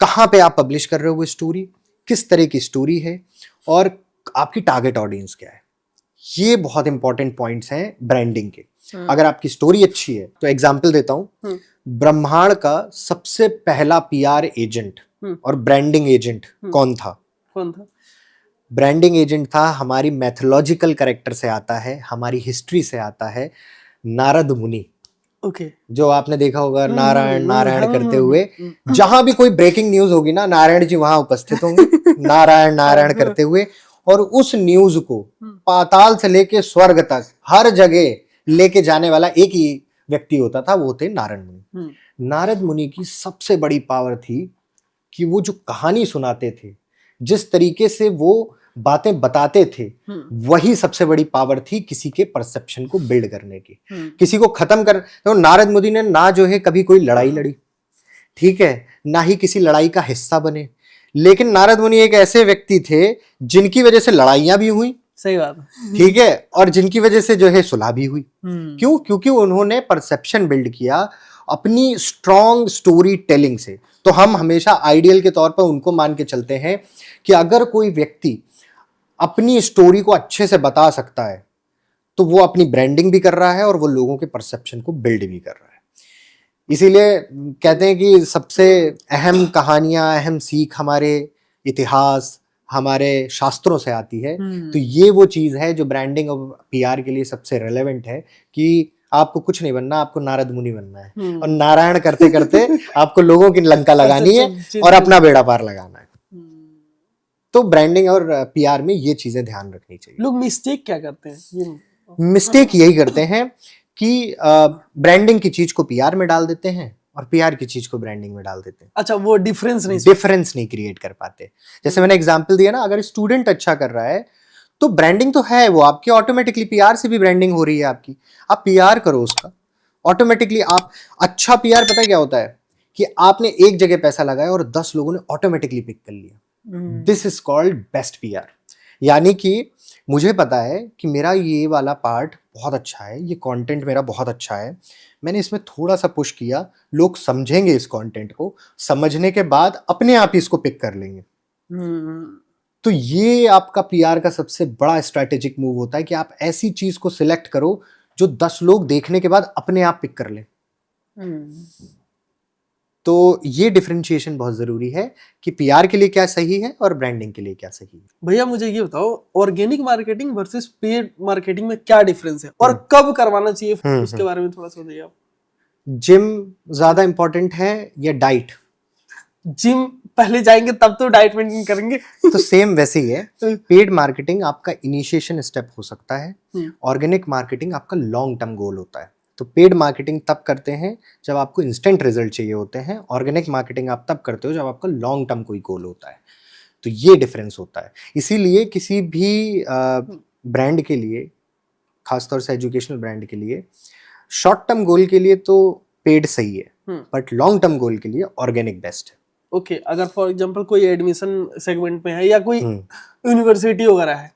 कहाँ पे आप पब्लिश कर रहे हो वो स्टोरी, किस तरह की स्टोरी है और आपकी टारगेट ऑडियंस क्या है। ये बहुत इंपॉर्टेंट पॉइंट्स हैं ब्रांडिंग के। अगर आपकी स्टोरी अच्छी है तो एग्जांपल देता हूं, ब्रह्मांड का सबसे पहला पीआर एजेंट और ब्रांडिंग एजेंट कौन था? ब्रांडिंग एजेंट था, हमारी मैथोलॉजिकल कैरेक्टर से आता है, हमारी हिस्ट्री से आता है, नारद मुनि। ओके, जो आपने देखा होगा नारायण नारायण करते हुए, जहां भी कोई ब्रेकिंग न्यूज होगी ना, नारायण जी वहां उपस्थित होंगे नारायण नारायण करते हुए, और उस न्यूज को पाताल से लेके स्वर्ग तक हर जगह लेके जाने वाला एक ही व्यक्ति होता था, वो थे नारद मुनि। नारद मुनि की सबसे बड़ी पावर थी कि वो जो कहानी सुनाते थे, जिस तरीके से वो बातें बताते थे, वही सबसे बड़ी पावर थी किसी के परसेप्शन को बिल्ड करने की, किसी को खत्म कर। तो नारद मुनि ने ना जो है कभी कोई लड़ाई लड़ी, ठीक है, ना ही किसी लड़ाई का हिस्सा बने, लेकिन नारद मुनि एक ऐसे व्यक्ति थे जिनकी वजह से लड़ाइयां भी हुई, सही बात है, ठीक है, और जिनकी वजह से जो है सुलह भी हुई। क्यों? क्योंकि उन्होंने परसेप्शन बिल्ड किया अपनी स्ट्रॉन्ग स्टोरी टेलिंग से। तो हम हमेशा आइडियल के तौर पर उनको मान के चलते हैं कि अगर कोई व्यक्ति अपनी स्टोरी को अच्छे से बता सकता है तो वो अपनी ब्रांडिंग भी कर रहा है और वो लोगों के परसेप्शन को बिल्ड भी कर रहा है। इसीलिए कहते हैं कि सबसे अहम कहानियां, अहम सीख हमारे इतिहास, हमारे शास्त्रों से आती है। तो ये वो चीज है जो ब्रांडिंग और पीआर के लिए सबसे रेलेवेंट है कि आपको कुछ नहीं बनना, आपको नारद मुनि बनना है और नारायण करते करते आपको लोगों की लंका लगानी है और अपना बेड़ा पार लगाना है। तो ब्रांडिंग और पीआर में ये चीजें ध्यान रखनी चाहिए। लोग मिस्टेक क्या करते हैं? मिस्टेक यही करते हैं कि ब्रांडिंग की चीज को पीआर में डाल देते हैं और पीआर की चीज को ब्रांडिंग में डाल देते हैं। अच्छा, वो डिफरेंस नहीं क्रिएट कर पाते। जैसे मैंने एग्जांपल दिया ना, अगर स्टूडेंट अच्छा कर रहा है तो ब्रांडिंग तो है, वो आपकी ऑटोमेटिकली पीआर से भी ब्रांडिंग हो रही है आपकी, आप पीआर करो उसका ऑटोमेटिकली। आप अच्छा पीआर पता है क्या होता है कि आपने एक जगह पैसा लगाया और 10 लोगों ने ऑटोमेटिकली पिक कर लिया। This is called best PR. यानी कि मुझे पता है कि मेरा ये वाला पार्ट बहुत अच्छा है, ये कंटेंट मेरा बहुत अच्छा है, मैंने इसमें थोड़ा सा पुश किया, लोग समझेंगे इस कंटेंट को, समझने के बाद अपने आप ही इसको पिक कर लेंगे। तो ये आपका पीआर का सबसे बड़ा स्ट्रैटेजिक मूव होता है कि आप ऐसी चीज को सिलेक्ट करो जो 10 लोग देखने के बाद अपने आप पिक कर लें। तो ये डिफरेंशिएशन बहुत जरूरी है कि पीआर के लिए क्या सही है और ब्रांडिंग के लिए क्या सही है। भैया मुझे ये बताओ, organic marketing versus paid marketing में क्या डिफरेंस है और कब करवाना चाहिए, उसके बारे में थोड़ा सा बताइए आप। जिम ज्यादा इंपॉर्टेंट है या डाइट? जिम पहले जाएंगे तब तो डाइट मेंटेन करेंगे। तो सेम वैसे ही है। पेड मार्केटिंग आपका इनिशिएशन स्टेप हो सकता है, ऑर्गेनिक मार्केटिंग आपका लॉन्ग टर्म गोल होता है। तो पेड मार्केटिंग तब करते हैं जब आपको इंस्टेंट रिजल्ट चाहिए होते हैं, ऑर्गेनिक मार्केटिंग आप तब करते हो जब आपका लॉन्ग टर्म कोई गोल होता है। तो ये डिफरेंस होता है। इसीलिए किसी भी ब्रांड के लिए, खासतौर से एजुकेशनल ब्रांड के लिए, शॉर्ट टर्म गोल के लिए तो पेड सही है, बट लॉन्ग टर्म गोल के लिए ऑर्गेनिक बेस्ट है। ओके, अगर फॉर एग्जांपल कोई एडमिशन सेगमेंट में है या कोई यूनिवर्सिटी वगैरह है,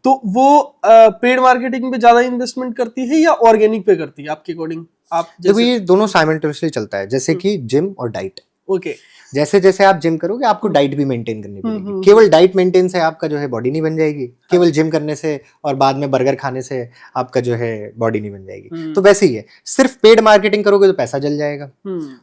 तो वो पेड मार्केटिंग पे ज्यादा इन्वेस्टमेंट करती है या ऑर्गेनिक पे करती है आपके अकॉर्डिंग? आप देखो ये दोनों साइमल्टेनियसली चलता है, जैसे कि जिम और डाइट। ओके, जैसे जैसे आप जिम करोगे आपको डाइट भी मेंटेन करनी पड़ेगी। केवल डाइट मेंटेन से आपका जो है बॉडी नहीं बन जाएगी, केवल जिम करने से और बाद में बर्गर खाने से आपका जो है बॉडी नहीं बन जाएगी। तो वैसे ही है, सिर्फ पेड मार्केटिंग करोगे तो पैसा जल जाएगा,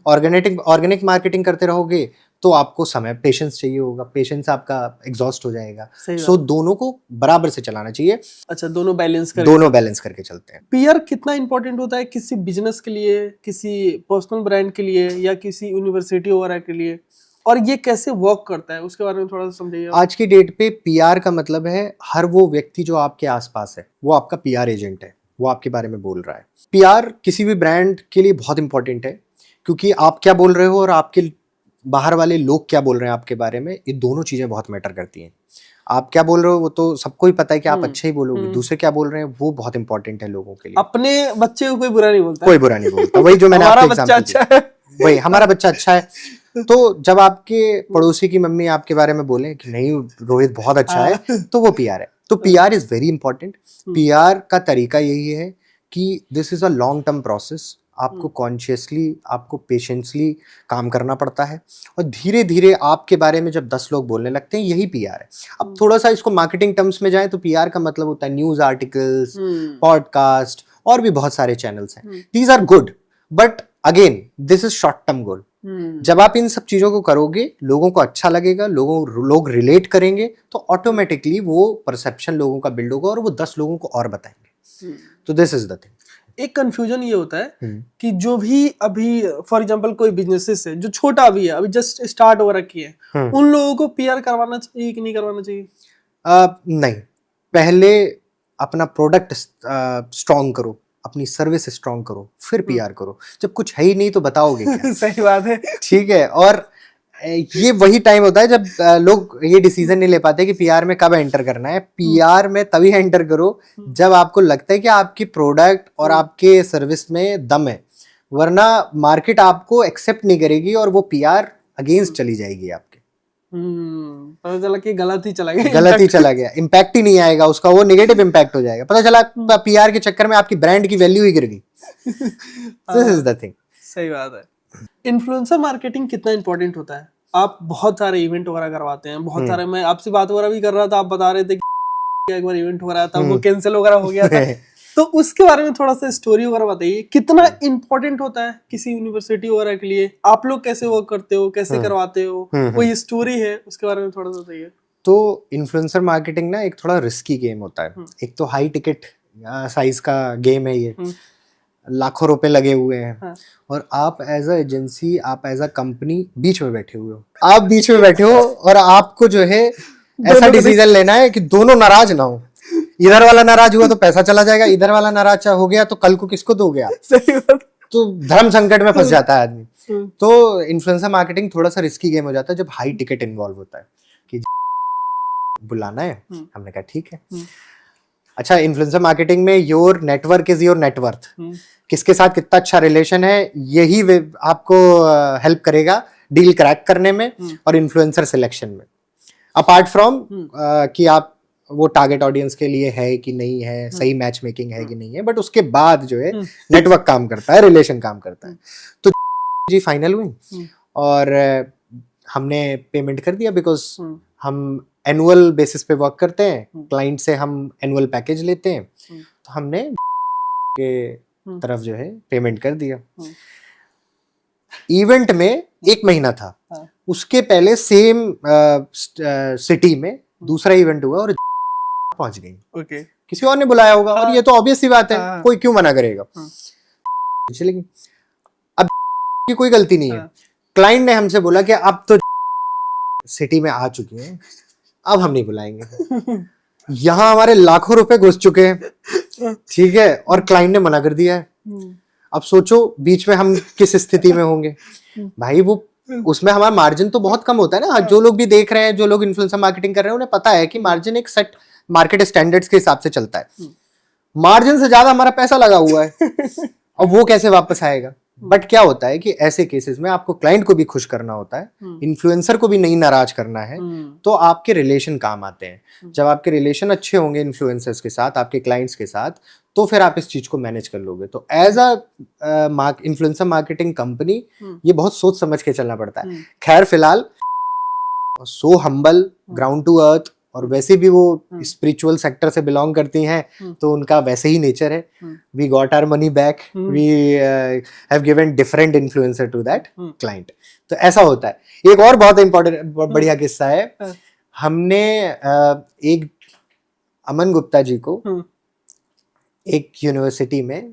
ऑर्गेनिक मार्केटिंग करते रहोगे तो आपको समय, पेशेंस चाहिए होगा, पेशेंस आपका एग्जॉस्ट हो जाएगा। सो दोनों को बराबर से चलाना चाहिए। अच्छा, दोनों बैलेंस करके चलते हैं। पीआर कितना इंपॉर्टेंट होता है किसी बिजनेस के लिए, किसी पर्सनल ब्रांड के लिए या किसी यूनिवर्सिटी वगैरह के लिए, और ये कैसे वर्क करता है उसके बारे में थोड़ा सा समझाइए। आज की डेट पे पीआर का मतलब है हर वो व्यक्ति जो आपके आसपास है वो आपका पीआर एजेंट है, वो आपके बारे में बोल रहा है। पीआर किसी भी ब्रांड के लिए बहुत इंपॉर्टेंट है, क्योंकि आप क्या बोल रहे हो और आपके बाहर वाले लोग क्या बोल रहे हैं आपके बारे में, ये दोनों चीजें बहुत मैटर करती हैं। आप क्या बोल रहे हो वो तो सबको ही पता है कि आप अच्छे ही बोलोगे, दूसरे क्या बोल रहे हैं वो बहुत इंपॉर्टेंट है लोगों के लिए। अपने बच्चे को कोई बुरा नहीं बोलता, कोई बुरा नहीं बोलता। वही जो मैंने आपको एग्जांपल दिया, वही हमारा बच्चा अच्छा है। तो जब आपके पड़ोसी की मम्मी आपके बारे में बोले कि नहीं रोहित बहुत अच्छा है, तो वो पीआर है। तो PR is very important. PR का तरीका यही है कि this is a long term process. आपको कॉन्शियसली, आपको पेशेंसली काम करना पड़ता है, और धीरे धीरे आपके बारे में जब 10 लोग बोलने लगते हैं, यही पीआर है। अब थोड़ा सा इसको मार्केटिंग टर्म्स में जाए तो पीआर का मतलब होता है न्यूज़ आर्टिकल्स, पॉडकास्ट, और भी बहुत सारे चैनल्स हैं। These are good, but again this is short term goal. जब आप इन सब चीजों को करोगे, लोगों को अच्छा लगेगा, लोग रिलेट करेंगे, तो ऑटोमेटिकली वो परसेप्शन लोगों का बिल्ड होगा और वो 10 लोगों को और बताएंगे। तो दिस इज द थिंग। एक कंफ्यूजन ये होता है कि जो भी अभी फॉर एग्जांपल कोई बिजनेसेस है जो छोटा भी है, अभी जस्ट स्टार्ट हो रखी है, उन लोगों को पीआर करवाना चाहिए कि नहीं करवाना चाहिए? नहीं, पहले अपना प्रोडक्ट स्ट्रॉन्ग करो, अपनी सर्विस स्ट्रॉन्ग करो, फिर पीआर करो। जब कुछ है ही नहीं तो बताओगे क्या? सही बात है। ठीक है, और ये वही टाइम होता है जब लोग ये डिसीजन नहीं ले पाते कि पीआर में कब एंटर करना है। पीआर में तभी एंटर करो जब आपको लगता है कि आपकी प्रोडक्ट और आपके सर्विस में दम है, वरना मार्केट आपको एक्सेप्ट नहीं करेगी और वो पीआर अगेंस्ट चली जाएगी आपके। पता चला कि गलत ही चला गया, इम्पैक्ट ही नहीं आएगा उसका, वो नेगेटिव इम्पैक्ट हो जाएगा। पता चला पीआर के चक्कर में आपकी ब्रांड की वैल्यू ही गिर गई। This is the thing. सही बात है। इन्फ्लुएंसर मार्केटिंग कितना इंपॉर्टेंट होता है? आप बहुत सारे इवेंट वगैरह करवाते हैं, बहुत सारे, मैं आपसे बात वगैरह भी कर रहा था, आप बता रहे थे कि एक बार इवेंट हो रहा था, वो कैंसिल वगैरह हो गया था। तो उसके बारे में थोड़ा सा स्टोरी वगैरह बताइए, कितना इंपॉर्टेंट होता है किसी यूनिवर्सिटी वगैरह के लिए? आप लोग कैसे वर्क करते हो, कैसे करवाते हो, कोई स्टोरी है उसके बारे में थोड़ा सा बताइए। तो इन्फ्लुएंसर मार्केटिंग ना एक थोड़ा रिस्की गेम होता है। एक तो हाई टिकट साइज का गेम है ये, लाखों रुपए लगे हुए हैं, और आप एज अ एजेंसी, आप एज अ कंपनी बीच में बैठे हुए हो। आप बीच में बैठे हो और आपको जो है ऐसा डिसीजन लेना है कि दोनों नाराज ना हो। इधर वाला नाराज हुआ तो पैसा चला जाएगा, इधर वाला नाराज हो गया तो कल को किसको दोगे आप? सही बात। तो धर्म संकट में फंस जाता है आदमी। तो इन्फ्लुएंसर मार्केटिंग थोड़ा सा रिस्की गेम हो जाता है जब हाई टिकट इन्वॉल्व होता है कि बुलाना है। हमने कहा ठीक है। अच्छा, इन्फ्लुएंसर मार्केटिंग में your network is your net worth. किसके साथ कितना अच्छा रिलेशन है, यही आपको हेल्प करेगा डील क्रैक करने में और इन्फ्लुएंसर सिलेक्शन में। अपार्ट फ्रॉम कि आप वो टारगेट ऑडियंस के लिए है कि नहीं है, सही मैच मेकिंग है कि नहीं है, बट उसके बाद जो है नेटवर्क काम करता है, रिलेशन काम करता है। तो जी फाइनल हुई और हमने पेमेंट कर दिया, बिकॉज हम एनुअल बेसिस पे वर्क करते हैं, क्लाइंट से हम एनुअल पैकेज लेते हैं, तो हमने के तरफ जो है पेमेंट कर दिया। इवेंट में 1 महीना था, उसके पहले सेम सिटी में दूसरा इवेंट हुआ और पहुंच गई। ओके, किसी और ने बुलाया होगा, और ये तो ऑब्वियस सी बात है, कोई क्यों मना करेगा। चलेगी, अब की कोई गलती नहीं है। क्लाइंट ने हमसे बोला कि अब तो सिटी में आ चुकी हैं, अब हम नहीं बुलाएंगे। यहाँ हमारे लाखों रुपए घुस चुके हैं, ठीक है, और क्लाइंट ने मना कर दिया है। अब सोचो बीच में हम किस स्थिति में होंगे भाई। वो उसमें हमारा मार्जिन तो बहुत कम होता है ना। जो लोग भी देख रहे हैं, जो लोग इन्फ्लुएंसर मार्केटिंग कर रहे हैं, उन्हें पता है कि मार्जिन एक सेट मार्केट स्टैंडर्ड्स के हिसाब से चलता है। मार्जिन से ज्यादा हमारा पैसा लगा हुआ है, अब वो कैसे वापस आएगा। बट क्या होता है कि ऐसे केसेस में आपको क्लाइंट को भी खुश करना होता है, इन्फ्लुएंसर को भी नहीं नाराज करना है, तो आपके रिलेशन काम आते हैं। जब आपके रिलेशन अच्छे होंगे इन्फ्लुएंसर्स के साथ, आपके क्लाइंट्स के साथ, तो फिर आप इस चीज को मैनेज कर लोगे। तो as a influencer marketing company ये बहुत सोच समझ के चलना पड़ता है। खैर फिलहाल so humble, ground to earth, और वैसे भी वो स्पिरिचुअल सेक्टर से बिलोंग करती हैं, तो उनका वैसे ही नेचर है। We got our money back, we have given different influencer to that client. तो ऐसा होता है। एक और बहुत इंपॉर्टेंट बढ़िया किस्सा है। हमने एक अमन गुप्ता जी को एक यूनिवर्सिटी में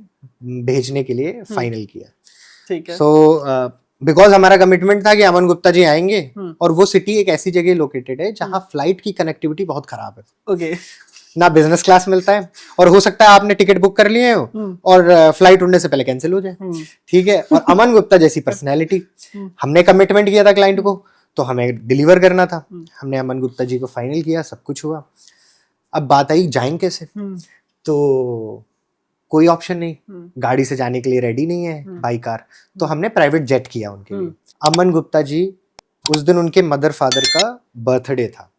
भेजने के लिए फाइनल किया। ठीक है। सो बिकॉज हमारा कमिटमेंट था कि अमन गुप्ता जी आएंगे, और वो सिटी एक ऐसी जगह लोकेटेड है जहां फ्लाइट की कनेक्टिविटी बहुत खराब है। ओके। ना बिजनेस क्लास मिलता है, और हो सकता है आपने टिकट बुक कर लिए हो और फ्लाइट उड़ने से पहले कैंसिल हो जाए। ठीक है, और अमन गुप्ता जैसी पर्सनैलिटी, हमने कमिटमेंट किया था क्लाइंट को, तो हमें डिलीवर करना था। हमने अमन गुप्ता जी को फाइनल किया, सब कुछ हुआ। अब बात आई जाएंगे कैसे, तो कोई ऑप्शन नहीं, गाड़ी से जाने के लिए रेडी नहीं है बाई कार, तो हमने प्राइवेट जेट किया उनके लिए। अमन गुप्ता जी, उस दिन उनके मदर फादर का बर्थडे था,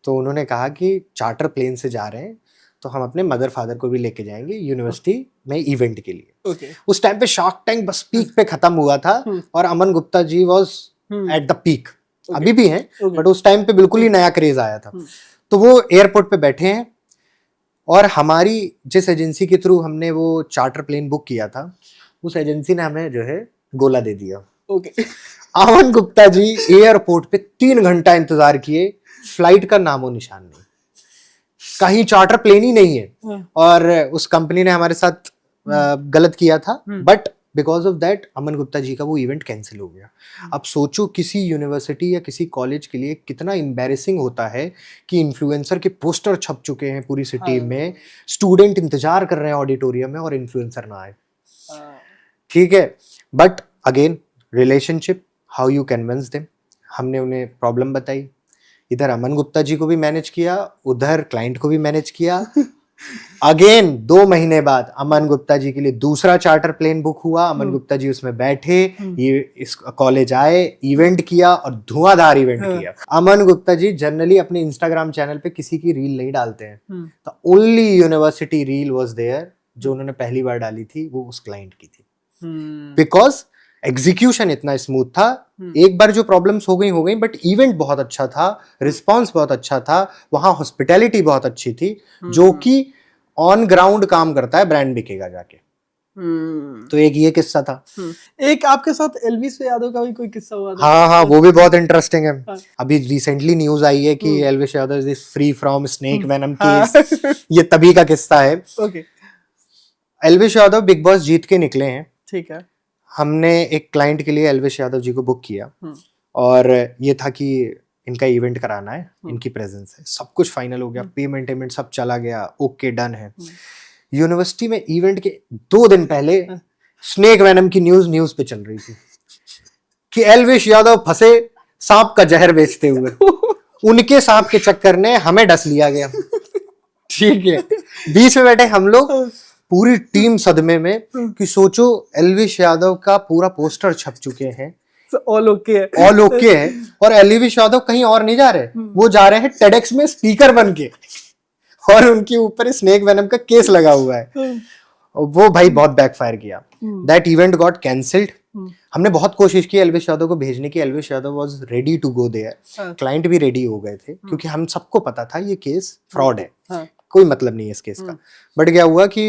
तो उन्होंने कहा कि चार्टर प्लेन से जा रहे हैं, तो हम अपने मदर फादर को भी लेके जाएंगे, यूनिवर्सिटी में इवेंट के लिए। ओके उस टाइम पे शार्क टैंक बस पीक पे खत्म हुआ था और अमन गुप्ता जी वाज एट द पीक, अभी भी हैं बट उस टाइम पे बिल्कुल ही नया क्रेज आया था। तो वो एयरपोर्ट पे बैठे हैं और हमारी जिस एजेंसी के थ्रू हमने वो चार्टर प्लेन बुक किया था उस एजेंसी ने हमें जो है गोला दे दिया। ओके अमन गुप्ता जी एयरपोर्ट पे 3 घंटा इंतजार किए, फ्लाइट का नामो निशान नहीं, कहीं चार्टर प्लेन ही नहीं है। और उस कंपनी ने हमारे साथ गलत किया था बट बिकॉज ऑफ दैट अमन गुप्ता जी का वो इवेंट कैंसिल हो गया। अब सोचो किसी यूनिवर्सिटी या किसी कॉलेज के लिए कितना एम्बैरेसिंग होता है कि इन्फ्लुएंसर के पोस्टर छप चुके हैं पूरी सिटी में, स्टूडेंट इंतजार कर रहे हैं ऑडिटोरियम में और इन्फ्लुएंसर ना आए। ठीक है, but again relationship, how you convince them. हमने उन्हें प्रॉब्लम बताई, इधर अमन गुप्ता जी को भी मैनेज किया, उधर क्लाइंट को भी मैनेज किया। अगेन 2 महीने बाद अमन गुप्ता जी के लिए दूसरा चार्टर प्लेन बुक हुआ, अमन गुप्ता जी उसमें बैठे, ये इस कॉलेज आए, इवेंट किया और धुआंधार इवेंट किया। अमन गुप्ता जी जनरली अपने इंस्टाग्राम चैनल पे किसी की रील नहीं डालते हैं, तो only university reel was there जो उन्होंने पहली बार डाली थी, वो उस क्लाइंट की थी। बिकॉज एग्जीक्यूशन इतना स्मूथ था। एक बार जो प्रॉब्लम्स हो गई बट इवेंट बहुत अच्छा था, रिस्पांस बहुत अच्छा था, वहां हॉस्पिटैलिटी बहुत अच्छी थी, जो कि ऑन ग्राउंड काम करता है ब्रांड बिकेगा जाके। तो एक ये किस्सा था। एक आपके साथ एल्विस यादव का भी कोई किस्सा हुआ था? हाँ, वो भी बहुत इंटरेस्टिंग है। अभी रिसेंटली न्यूज आई है कि Elvish Yadav is free from snake venom case. ये तभी का किस्सा है। ओके, एल्विस यादव बिग बॉस जीत के निकले हैं, ठीक है। हमने एक क्लाइंट के लिए एल्विस यादव जी को बुक किया और ये था कि इनका इवेंट कराना है, इनकी प्रेजेंस है, सब कुछ फाइनल हो गया, पेमेंट सब चला गया, ओके डन है। यूनिवर्सिटी में इवेंट के 2 दिन पहले स्नेक वेनम की न्यूज पे चल रही थी कि एल्विस यादव फंसे सांप का जहर बेचते हुए। उनके सांप के चक्कर ने हमें डस लिया गया। ठीक है, बीच में बैठे हम लोग, पूरी टीम सदमे में कि सोचो एल्विस यादव का पूरा पोस्टर छप चुके हैं, ऑल ओके है, ऑल ओके है, और एल्विस यादव कहीं और नहीं जा रहे, वो जा रहे हैं टेडेक्स में स्पीकर बन के, और उनके ऊपर स्नेक वेनम का केस लगा हुआ है। वो भाई बहुत बैकफायर किया। That event got cancelled. हमने बहुत कोशिश की एल्विस यादव को भेजने की, Elvish Yadav was ready to go there, client भी रेडी हो गए थे, क्योंकि हम सबको पता था ये केस फ्रॉड है, कोई मतलब नहीं है इस केस का। बट क्या हुआ कि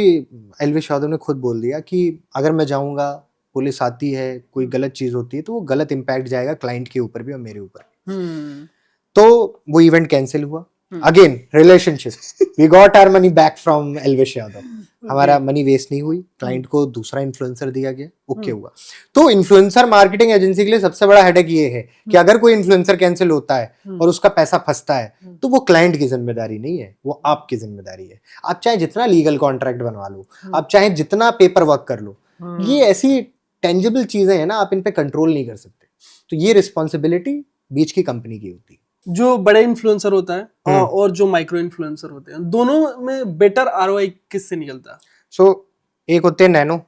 एल्विस यादव ने खुद बोल दिया कि अगर मैं जाऊंगा, पुलिस आती है, कोई गलत चीज होती है, तो वो गलत इम्पैक्ट जाएगा क्लाइंट के ऊपर भी और मेरे ऊपर भी। तो वो इवेंट कैंसिल हुआ। Again relationship, we got our money back from Elvish Yadav. हमारा मनी वेस्ट नहीं हुई, क्लाइंट को दूसरा इन्फ्लुएंसर दिया गया, ओके हुआ। तो इन्फ्लुएंसर मार्केटिंग एजेंसी के लिए सबसे बड़ा हेडेक ये है कि अगर कोई इन्फ्लुएंसर कैंसिल होता है और उसका पैसा फंसता है, तो वो क्लाइंट की जिम्मेदारी नहीं है, वो आपकी जिम्मेदारी है। आप चाहे जितना लीगल कॉन्ट्रैक्ट बनवा लो, आप चाहे जितना पेपर वर्क कर लो, ये ऐसी टेंजिबल चीजें हैं ना, आप इन पे कंट्रोल नहीं कर सकते। तो ये रिस्पॉन्सिबिलिटी बीच की कंपनी की होती है। जो बड़े इन्फ्लुएंसर होता है और जो माइक्रो इन्फ्लुएंसर होते हैं, दोनों में बेटर आरओआई किससे निकलता है? सो एक होते हैं नैनो,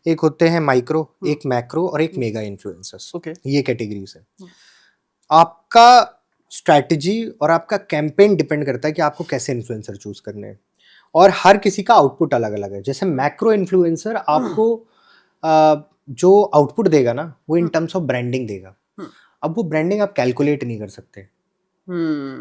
एक होते हैं माइक्रो, एक मैक्रो और एक मेगा इन्फ्लुएंसर्स। ये कैटेगरीज है। आपका स्ट्रैटेजी और आपका कैंपेन डिपेंड करता है कि आपको कैसे इन्फ्लुएंसर चूज करने हैं, और हर किसी का आउटपुट अलग अलग है। जैसे मैक्रो इन्फ्लुएंसर आपको जो आउटपुट देगा ना, वो इन टर्म्स ऑफ ब्रांडिंग देगा। अब वो ब्रांडिंग आप कैलकुलेट नहीं कर सकते,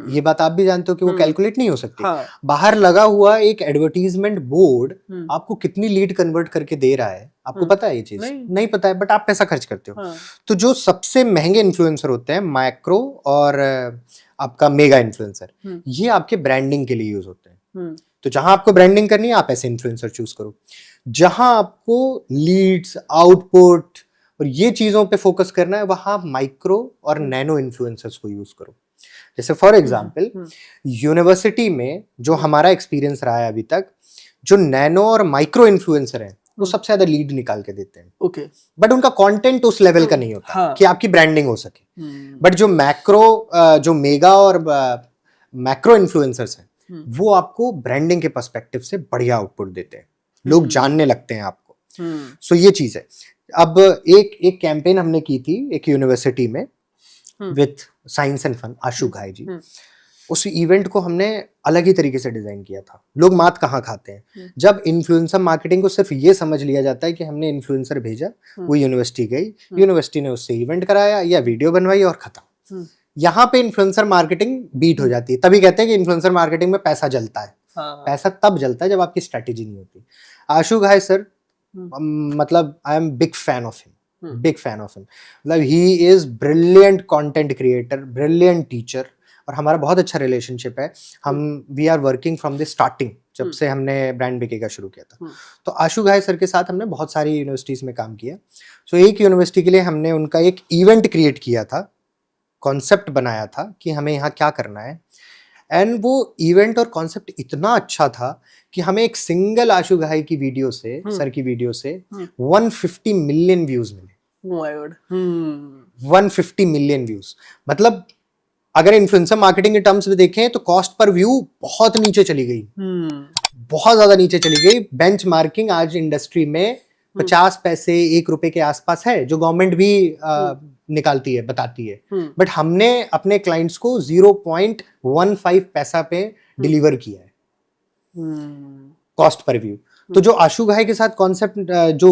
ये बात आप भी जानते हो कि वो कैलकुलेट नहीं हो सकती। बाहर लगा हुआ एक एडवर्टीजमेंट बोर्ड आपको कितनी लीड कन्वर्ट करके दे रहा है, आपको पता है ये चीज? नहीं पता है, बट आप पैसा खर्च करते हो। तो जो सबसे महंगे इन्फ्लुएंसर होते हैं, माइक्रो और आपका मेगा इन्फ्लुएंसर, ये आपके ब्रांडिंग के लिए यूज होते हैं। तो जहां आपको ब्रांडिंग करनी है, आप ऐसे इन्फ्लुएंसर चूज करो। जहां आपको लीड्स, आउटपुट और ये चीजों पे फोकस करना है, वहां माइक्रो और नैनो इन्फ्लुएंसर्स को यूज करो। जैसे फॉर एग्जाम्पल यूनिवर्सिटी में जो हमारा एक्सपीरियंस रहा है अभी तक, जो नैनो और माइक्रो इन्फ्लुएंसर हैं, वो सबसे ज्यादा लीड निकाल के देते हैं। ओके, बट उनका कंटेंट उस लेवल का नहीं होता कि आपकी ब्रांडिंग हो सके। बट जो मैक्रो, जो मेगा और मैक्रो इन्फ्लुएंसर्स हैं, वो आपको ब्रांडिंग के पर्सपेक्टिव से बढ़िया आउटपुट देते हैं, लोग जानने लगते हैं आपको। सो ये चीज है। अब एक कैंपेन हमने की थी एक यूनिवर्सिटी में विथ साइंस एंड फन, आशु घाई जी। उस इवेंट को हमने अलग ही तरीके से डिजाइन किया था। लोग मात कहाँ खाते हैं, जब इन्फ्लुएंसर मार्केटिंग को सिर्फ ये समझ लिया जाता है कि हमने इन्फ्लुएंसर भेजा, वो यूनिवर्सिटी गई, यूनिवर्सिटी ने उससे इवेंट कराया या वीडियो बनवाई और खत्म। यहाँ पे इन्फ्लुएंसर मार्केटिंग बीट हो जाती है। तभी कहते हैं कि इन्फ्लुएंसर मार्केटिंग में पैसा जलता है। पैसा तब जलता है जब आपकी स्ट्रेटेजी नहीं होती। आशु घाई सर, मतलब I am big fan of him, big fan of him. मतलब he is brilliant content creator, brilliant teacher, और हमारा बहुत अच्छा रिलेशनशिप है। हम we are working from the starting, जब से हमने ब्रांड बिकेगा शुरू किया था। तो आशु घाई सर के साथ हमने बहुत सारी यूनिवर्सिटीज में काम किया। सो एक यूनिवर्सिटी के लिए हमने उनका एक इवेंट क्रिएट किया था, कॉन्सेप्ट बनाया था कि हमें यहाँ क्या करना है, एंड वो इवेंट और कॉन्सेप्ट इतना अच्छा था कि हमें एक सिंगल आशु घाई की वीडियो से, सर की वीडियो से 150 मिलियन व्यूज मिले। 150 मिलियन व्यूज, मतलब अगर इन्फ्लुएंसर मार्केटिंग के टर्म्स में देखें तो कॉस्ट पर व्यू बहुत नीचे चली गई, बहुत ज्यादा नीचे चली गई। बेंचमार्किंग आज इंडस्ट्री में 50 पैसे, 1 रुपए के आसपास है, जो गवर्नमेंट भी निकालती है, बताती है। बट हमने अपने क्लाइंट्स को 0.15 पैसा पे डिलीवर किया है कॉस्ट पर व्यू। तो जो आशु घाई के साथ कॉन्सेप्ट, जो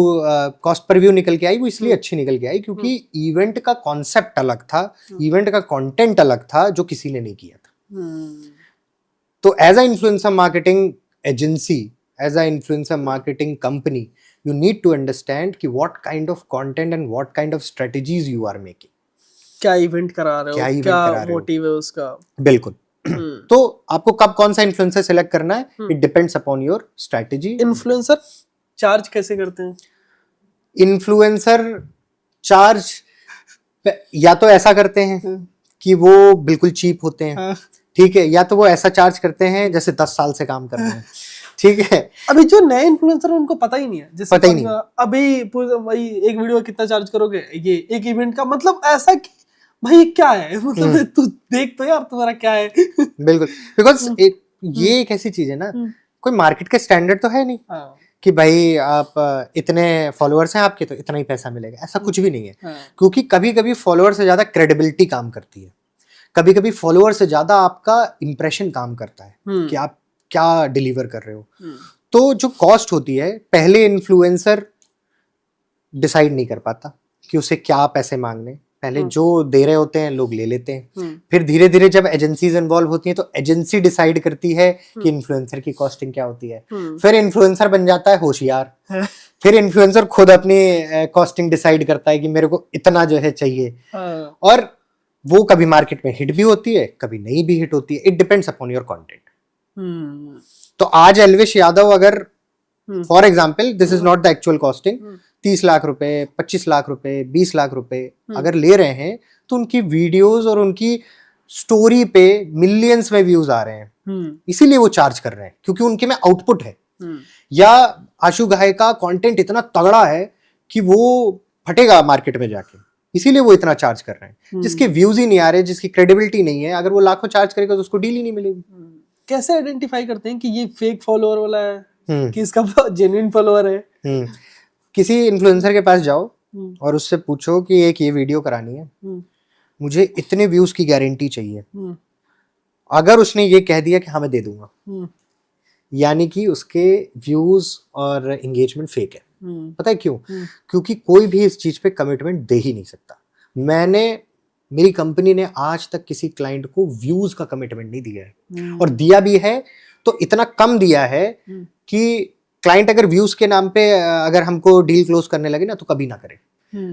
कॉस्ट पर व्यू निकल के आई, वो इसलिए अच्छी निकल के आई क्योंकि इवेंट का कॉन्सेप्ट अलग था, इवेंट का कंटेंट अलग था, जो किसी ने नहीं किया था। तो as a influencer marketing agency, as a influencer marketing company, you need to understand कि what kind of content and what kind of strategies you are making, क्या इवेंट करा रहे हो, क्या मोटिव है उसका। बिल्कुल। तो आपको कब कौन सा इन्फ्लुएंसर सेलेक्ट करना है, it depends upon your strategy. Influencer charge कैसे करते हैं? इन्फ्लुएंसर चार्ज या तो ऐसा करते हैं कि वो बिल्कुल चीप होते हैं, ठीक है, या तो वो ऐसा चार्ज करते हैं जैसे 10 साल से काम कर रहे हैं, ठीक है। अभी जो नए इन्फ्लुएंसर उनको पता ही नहीं है, जैसे पता ही नहीं। अभी भाई एक वीडियो कितना चार्ज करोगे, ये एक इवेंट का, मतलब ऐसा कि भाई क्या है, मतलब तू देख तो यार तुम्हारा क्या है। बिल्कुल, बिकॉज ये एक ऐसी चीज है ना, कोई मार्केट का स्टैंडर्ड तो है नहीं कि भाई आप इतने फॉलोअर्स हैं आपके तो इतना ही पैसा मिलेगा, ऐसा कुछ भी नहीं है। क्योंकि कभी कभी फॉलोअर से ज्यादा क्रेडिबिलिटी काम करती है, कभी कभी फॉलोअर से ज्यादा आपका इंप्रेशन काम करता है कि आप क्या डिलीवर कर रहे हो। तो जो कॉस्ट होती है, पहले इन्फ्लुएंसर डिसाइड नहीं कर पाता कि उसे क्या पैसे मांगने, पहले जो दे रहे होते हैं लोग ले लेते हैं। फिर धीरे धीरे जब एजेंसीज इन्वॉल्व होती हैं तो एजेंसी डिसाइड करती है कि इन्फ्लुएंसर की कॉस्टिंग क्या होती है। फिर इन्फ्लुएंसर बन जाता है होशियार, फिर इन्फ्लुएंसर खुद अपनी कॉस्टिंग डिसाइड करता है कि मेरे को इतना जो है चाहिए, और वो कभी मार्केट में हिट भी होती है, कभी नहीं भी हिट होती है। It depends upon your content. तो आज एल्विश यादव अगर for example, this is not the actual costing, 30 lakh रुपए, 25 लाख रुपए, 20 लाख रुपए अगर ले रहे हैं, तो उनकी वीडियोस और उनकी स्टोरी पे मिलियंस में व्यूज आ रहे हैं, इसीलिए वो चार्ज कर रहे हैं, क्योंकि उनके में आउटपुट है। या आशु घाई का कंटेंट इतना तगड़ा है कि वो फटेगा मार्केट में जाके, इसीलिए वो इतना चार्ज कर रहे हैं। जिसके व्यूज ही नहीं आ रहे, जिसकी क्रेडिबिलिटी नहीं है, अगर वो लाखों चार्ज करेगा तो उसको डील ही नहीं मिलेगी। कैसे आइडेंटिफाई करते हैं कि ये फेक फॉलोअर वाला है कि इसका जेन्युइन फॉलोअर है? किसी इन्फ्लुएंसर के पास जाओ और उससे पूछो कि एक ये वीडियो करानी है, मुझे इतने व्यूज की गारंटी चाहिए। अगर उसने ये कह दिया कि हाँ मैं दे दूंगा, यानी कि उसके व्यूज और एंगेजमेंट फेक है। पता है क्यों? क्योंकि कोई भी इस चीज पे कमिटमेंट दे ही नहीं सकता। मेरी कंपनी ने आज तक किसी क्लाइंट को व्यूज का कमिटमेंट नहीं दिया है, और दिया भी है तो इतना कम दिया है कि क्लाइंट अगर व्यूज के नाम पे अगर हमको डील क्लोज करने लगे ना तो कभी ना करे।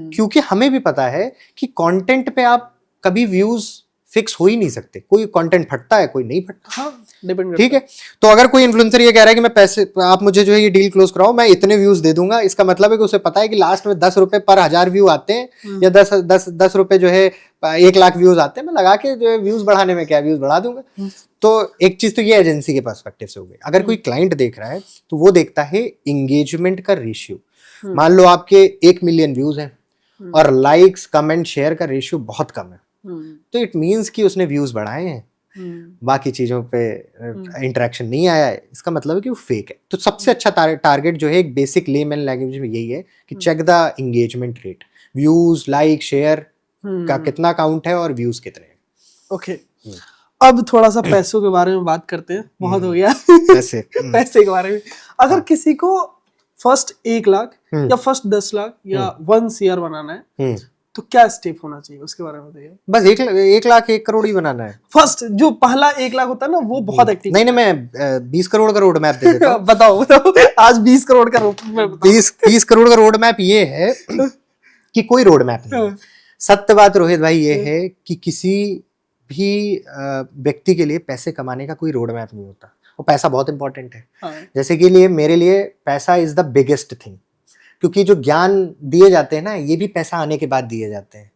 क्योंकि हमें भी पता है कि कंटेंट पे आप कभी व्यूज फिक्स हो ही नहीं सकते, कोई कंटेंट फटता है, कोई नहीं फटता, ठीक है। तो अगर कोई इन्फ्लुएंसर ये कह रहा है कि मैं पैसे, आप मुझे जो है ये डील क्लोज कराओ, मैं इतने व्यूज दे दूंगा, इसका मतलब है कि उसे पता है कि लास्ट में 10 रुपए पर 1000 व्यू आते हैं, या 10 रुपए जो है 1 लाख व्यूज आते हैं, मैं लगा के जो है व्यूज बढ़ाने में क्या, व्यूज बढ़ा दूंगा। तो एक चीज तो ये एजेंसी के पर्सपेक्टिव से हो गई। अगर कोई क्लाइंट देख रहा है तो वो देखता है एंगेजमेंट का रेशियो। मान लो आपके 1 मिलियन व्यूज हैं और लाइक्स, कमेंट, शेयर का रेशियो बहुत कम है, तो इट मीन्स कि उसने व्यूज बढ़ाए हैं, बाकी चीजों पे इंटरेक्शन नहीं आया है, इसका मतलब है कि वो फेक है। तो सबसे अच्छा टारगेट जो है एक बेसिक लेमैन लैंग्वेज में यही है कि check the engagement rate, views, like, share का कितना काउंट है और व्यूज कितने हैं। ओके, अब थोड़ा सा पैसों के बारे में बात करते हैं, बहुत हो गया पैसे पैसे के बारे में। अगर किसी को फर्स्ट 1 लाख या फर्स्ट 10 लाख या 1 CR बनाना है तो क्या स्टेप होना चाहिए, उसके बारे में बताइए। बस 1 लाख 1 करोड़ ही बनाना है। फर्स्ट जो पहला 1 लाख होता है ना, वो बहुत एक्टिव। नहीं मैं 20 करोड़ का रोड मैप दे देता हूँ। बताओ आज 20 करोड़ का रोड मैप। 20 करोड़ का रोड मैप ये है कि कोई रोड मैप नहीं। सत्य बात रोहित भाई ये है कि किसी भी व्यक्ति के लिए पैसे कमाने का कोई रोड मैप नहीं होता। वो पैसा बहुत इंपॉर्टेंट है। जैसे कि मेरे लिए पैसा इज द बिगेस्ट थिंग, क्योंकि जो ज्ञान दिए जाते हैं ना, ये भी पैसा आने के बाद दिए जाते हैं।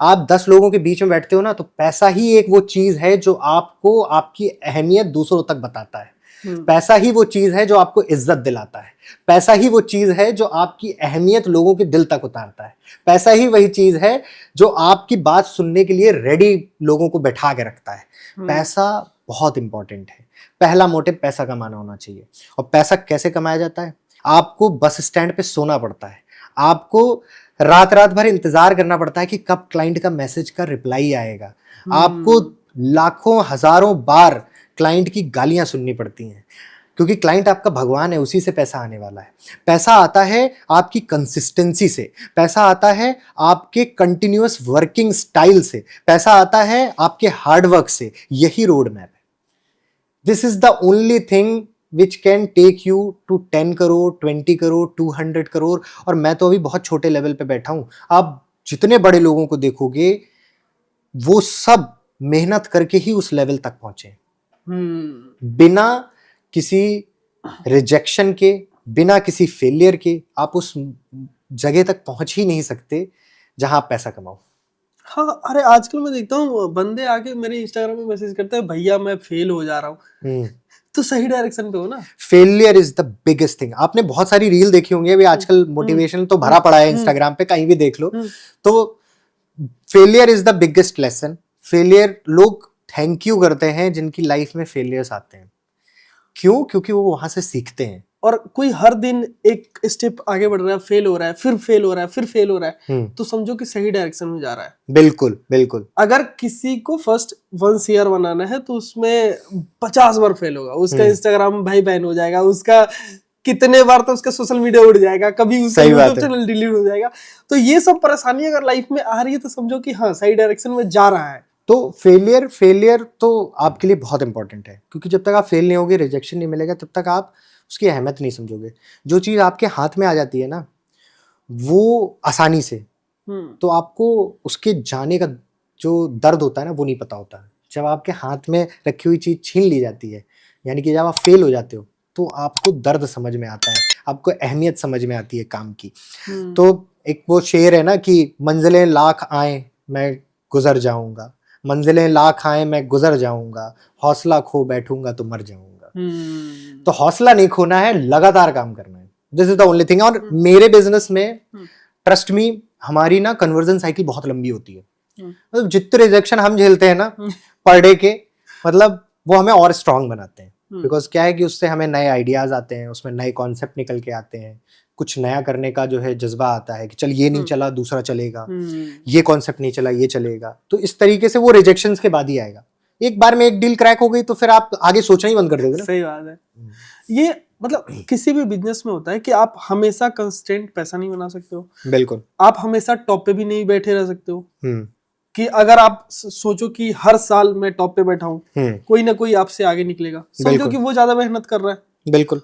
आप 10 लोगों के बीच में बैठते हो ना, तो पैसा ही एक वो चीज है जो आपको आपकी अहमियत दूसरों तक बताता है। पैसा ही वो चीज है जो आपको इज्जत दिलाता है। पैसा ही वो चीज है जो आपकी अहमियत लोगों के दिल तक उतारता है। पैसा ही वही चीज है जो आपकी बात सुनने के लिए रेडी लोगों को बैठा के रखता है। पैसा बहुत इंपॉर्टेंट है। पहला मोटिव पैसा कमाना होना चाहिए। और पैसा कैसे कमाया जाता है? आपको बस स्टैंड पे सोना पड़ता है, आपको रात रात भर इंतजार करना पड़ता है कि कब क्लाइंट का मैसेज का रिप्लाई आएगा, आपको लाखों हजारों बार क्लाइंट की गालियां सुननी पड़ती हैं, क्योंकि क्लाइंट आपका भगवान है, उसी से पैसा आने वाला है। पैसा आता है आपकी कंसिस्टेंसी से, पैसा आता है आपके कंटिन्यूअस वर्किंग स्टाइल से, पैसा आता है आपके हार्डवर्क से। यही रोड मैप है। This is the only thing which can take you to 10 crore 20 crore 200 crore. और मैं तो अभी बहुत छोटे लेवल पे बैठा हूं। आप जितने बड़े लोगों को देखोगे वो सब मेहनत करके ही उस लेवल तक पहुंचे, बिना किसी रिजेक्शन के, बिना किसी फेलियर के आप उस जगह तक पहुंच ही नहीं सकते जहां आप पैसा कमाओ। हाँ, अरे आजकल मैं देखता हूँ बंदे आके मेरे इंस्टाग्राम में मैसेज करते हैं, भैया मैं फेल हो जा रहा हूँ। तो सही डायरेक्शन पे हो ना। Failure is the biggest thing. आपने बहुत सारी रील देखी होंगी अभी आजकल, मोटिवेशन तो भरा पड़ा है इंस्टाग्राम पे, कहीं भी देख लो। तो failure is the biggest lesson. Failure, लोग थैंक यू करते हैं जिनकी लाइफ में फेलियर्स आते हैं। क्यों? क्योंकि वो वहां से सीखते हैं। और कोई हर दिन एक स्टेप आगे बढ़ रहा है, फेल हो रहा है, फिर फेल हो रहा है, फिर फेल हो रहा है, तो समझो कि सही डायरेक्शन में जा रहा है। बिल्कुल बिल्कुल। अगर किसी को फर्स्ट 1 CR बनाना है तो उसमें 50 बार फेल होगा, उसका इंस्टाग्राम भाई बैन हो जाएगा, उसका कितने बार तो उसका सोशल मीडिया उड़ जाएगा, कभी उसका यूट्यूब चैनल डिलीट हो जाएगा। तो ये सब परेशानी अगर लाइफ में आ रही है तो समझो कि हाँ, सही डायरेक्शन में जा रहा है। तो फेलियर तो आपके लिए बहुत इंपॉर्टेंट है, क्योंकि जब तक आप फेल नहीं होगे, रिजेक्शन नहीं मिलेगा, तब तक आप उसकी अहमियत नहीं समझोगे। जो चीज़ आपके हाथ में आ जाती है ना, वो आसानी से, तो आपको उसके जाने का जो दर्द होता है ना, वो नहीं पता होता। जब आपके हाथ में रखी हुई चीज़ छीन ली जाती है, यानी कि जब आप फेल हो जाते हो, तो आपको दर्द समझ में आता है, आपको अहमियत समझ में आती है काम की। तो एक वो शेर है ना कि मंजिलें लाख आए मैं गुजर जाऊंगा, मंजिलें लाख आए मैं गुजर जाऊंगा, हौसला खो बैठूंगा तो मर जाऊंगा। तो हौसला नहीं खोना है, लगातार काम करना है। This is the only thing. और मेरे बिजनेस में ट्रस्ट मी, हमारी ना कन्वर्जन साइकिल बहुत लंबी होती है। मतलब जितने रिजेक्शन हम झेलते हैं ना पर डे के, मतलब वो हमें और स्ट्रांग बनाते हैं। बिकॉज क्या है कि उससे हमें नए आइडियाज आते हैं, उसमें नए कॉन्सेप्ट निकल के आते हैं, कुछ नया करने का जो है जज्बा आता है कि चल ये नहीं चला दूसरा चलेगा, ये कॉन्सेप्ट नहीं चला ये चलेगा। तो इस तरीके से वो रिजेक्शंस के बाद ही आएगा। एक बार में एक डील क्रैक हो गई तो फिर आप आगे सोचना ही बंद कर दोगे ना। सही बात है। ये मतलब किसी भी बिजनेस में होता है कि आप हमेशा कंस्टेंट पैसा नहीं बना सकते हो। बिल्कुल। आप हमेशा टॉप पे भी नहीं बैठे रह सकते हो। कि अगर आप सोचो कि हर साल मैं टॉप पे बैठा हूँ, कोई ना कोई आपसे आगे निकलेगा, समझो कि वो ज्यादा मेहनत कर रहा है। बिल्कुल।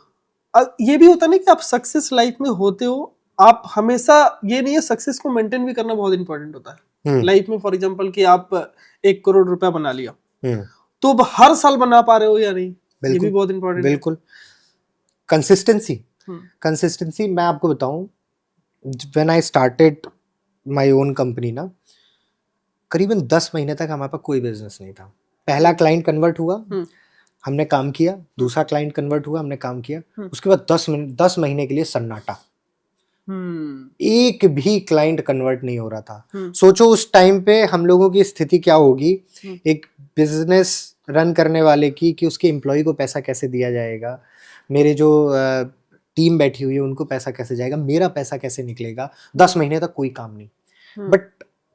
ये भी होता है ना कि आप सक्सेस लाइफ में होते हो, आप हमेशा, ये नहीं है, सक्सेस को मेंटेन भी करना बहुत इंपॉर्टेंट होता है लाइफ में। फॉर एग्जांपल कि आप 1 करोड़ रुपया बना लिया, तो अब हर साल बना पा रहे हो या नहीं, ये भी बहुत इंपॉर्टेंट है। बिल्कुल। कंसिस्टेंसी मैं आपको बताऊं, when I started my own company ना, करीबन 10 महीने तक हमारे पास कोई बिजनेस नहीं था। पहला क्लाइंट कन्वर्ट हुआ, हमने काम किया, दूसरा क्लाइंट कन्वर्ट हुआ, हमने काम किया, उसके बाद 10 महीने के लिए सन्नाटा। एक भी क्लाइंट कन्वर्ट नहीं हो रहा था। सोचो उस टाइम पे हम लोगों की स्थिति क्या होगी, एक बिजनेस रन करने वाले की, कि उसके एम्प्लॉय को पैसा कैसे दिया जाएगा, मेरे जो टीम बैठी हुई है उनको पैसा कैसे जाएगा, मेरा पैसा कैसे निकलेगा। 10 महीने तक कोई काम नहीं। बट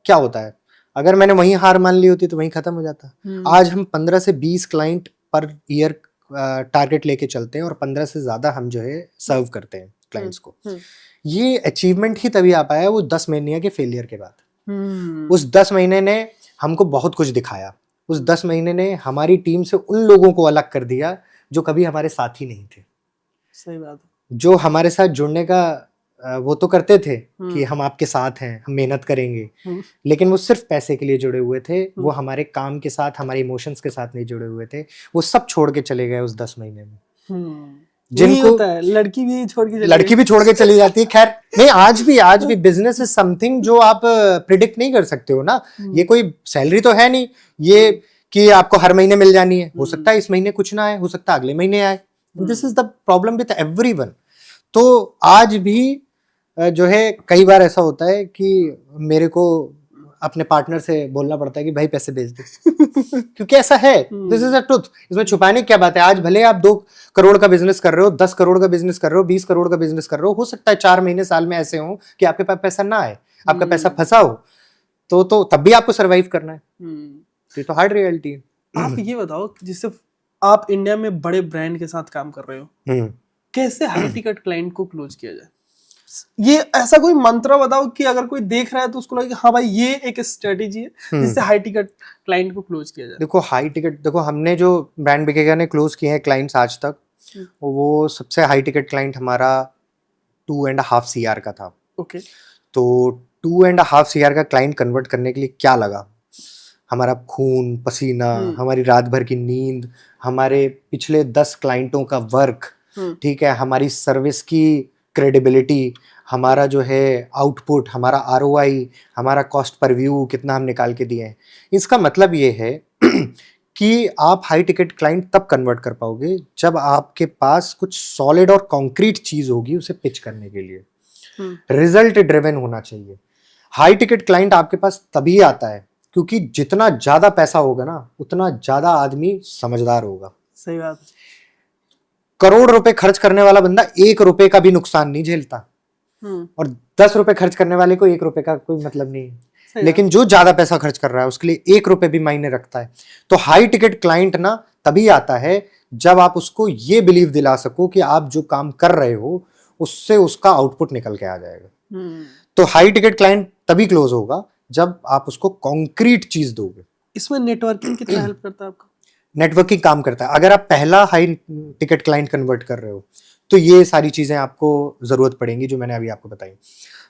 क्या होता है, अगर मैंने वहीं हार मान ली होती तो वहीं खत्म हो जाता। आज हम 15 से 20 क्लाइंट पर ईयर टारगेट लेके चलते हैं और 15 से ज्यादा हम जो है सर्व करते हैं क्लाइंट्स को। ये अचीवमेंट ही तभी आ पाया वो 10 महीने के फेलियर के बाद। उस 10 महीने ने हमको बहुत कुछ दिखाया। उस 10 महीने ने हमारी टीम से उन लोगों को अलग कर दिया जो कभी हमारे साथ ही नहीं थे। सही बात है। जो हमारे साथ जुड़ने का वो तो करते थे कि हम आपके साथ हैं, हम मेहनत करेंगे, लेकिन वो सिर्फ पैसे के लिए जुड़े हुए थे। वो हमारे काम के साथ, हमारे इमोशंस के साथ नहीं जुड़े हुए थे। वो सब छोड़ के चले गए उस 10 महीने में। जिनको होता है, लड़की भी छोड़ के चली जाती है। खैर नहीं, आज भी बिजनेस इज समथिंग जो आप प्रिडिक्ट नहीं कर सकते हो ना। ये कोई सैलरी तो है नहीं ये कि आपको हर महीने मिल जानी है। हो सकता है इस महीने कुछ ना आए, हो सकता है अगले महीने आए। This is the problem with everyone. तो आज भी जो है कई बार ऐसा होता है कि मेरे को अपने पार्टनर से बोलना पड़ता है कि भाई पैसे भेज दे क्योंकि ऐसा है। This is a truth. इसमें छुपाने की क्या बात है। आज भले आप 2 करोड़ का बिजनेस कर रहे हो, 10 करोड़ का बिजनेस कर रहे हो, 20 करोड़ का बिजनेस कर रहे हो सकता है 4 महीने साल में ऐसे हो कि आपके पास पैसा ना आए, आपका पैसा फंसा हो, तो तब भी आपको सर्वाइव करना है। तो ये तो हार्ड रियलिटी है। आप ये बताओ, जिससे आप इंडिया में बड़े ब्रांड के साथ काम कर रहे हो, कैसे हाई टिकट क्लाइंट को क्लोज किया जाए? ये ऐसा कोई मंत्र बताओ कि अगर कोई देख रहा है तो उसको लगे हाँ भाई ये एक स्ट्रेटेजी है जिससे हाई टिकट क्लाइंट को क्लोज किया जाए। देखो हमने जो ब्रांड बिकेगा ने क्लोज किए हैं क्लाइंट्स आज तक, वो सबसे हाई टिकट क्लाइंट हमारा 2.5 CR का था। ओके। तो 2.5 CR का क्लाइंट कन्वर्ट करने के लिए क्या लगा? हमारा खून पसीना, हमारी रात भर की नींद, हमारे पिछले 10 क्लाइंटों का वर्क, ठीक है, हमारी सर्विस की क्रेडिबिलिटी, हमारा जो है आउटपुट, हमारा ROI, हमारा कॉस्ट पर व्यू कितना हम निकाल के दिए हैं। इसका मतलब ये है कि आप हाई टिकट क्लाइंट तब कन्वर्ट कर पाओगे जब आपके पास कुछ सॉलिड और कॉन्क्रीट चीज होगी उसे पिच करने के लिए। रिजल्ट ड्रिवन होना चाहिए। हाई टिकट क्लाइंट आपके पास तभी आता है क्योंकि जितना ज्यादा पैसा होगा ना उतना ज्यादा आदमी समझदार होगा। सही बात। करोड़ रुपए खर्च करने वाला बंदा 1 रुपए का भी नुकसान नहीं झेलता और 10 रुपए खर्च करने वाले को 1 रुपए का कोई मतलब नहीं है। लेकिन जो ज्यादा पैसा खर्च कर रहा है उसके लिए 1 रुपए भी मायने रखता है। तो हाई टिकट क्लाइंट ना तभी आता है जब आप उसको ये बिलीव दिला सको कि आप जो काम कर रहे हो उससे उसका आउटपुट निकल के आ जाएगा। तो हाई टिकट क्लाइंट तभी क्लोज होगा जब आप उसको कॉन्क्रीट चीज दोगे। इसमें नेटवर्किंग कितना हेल्प करता है आपका? नेटवर्किंग काम करता है। अगर आप पहला हाई टिकट क्लाइंट कन्वर्ट कर रहे हो तो ये सारी चीजें आपको जरूरत पड़ेंगी जो मैंने अभी आपको बताई।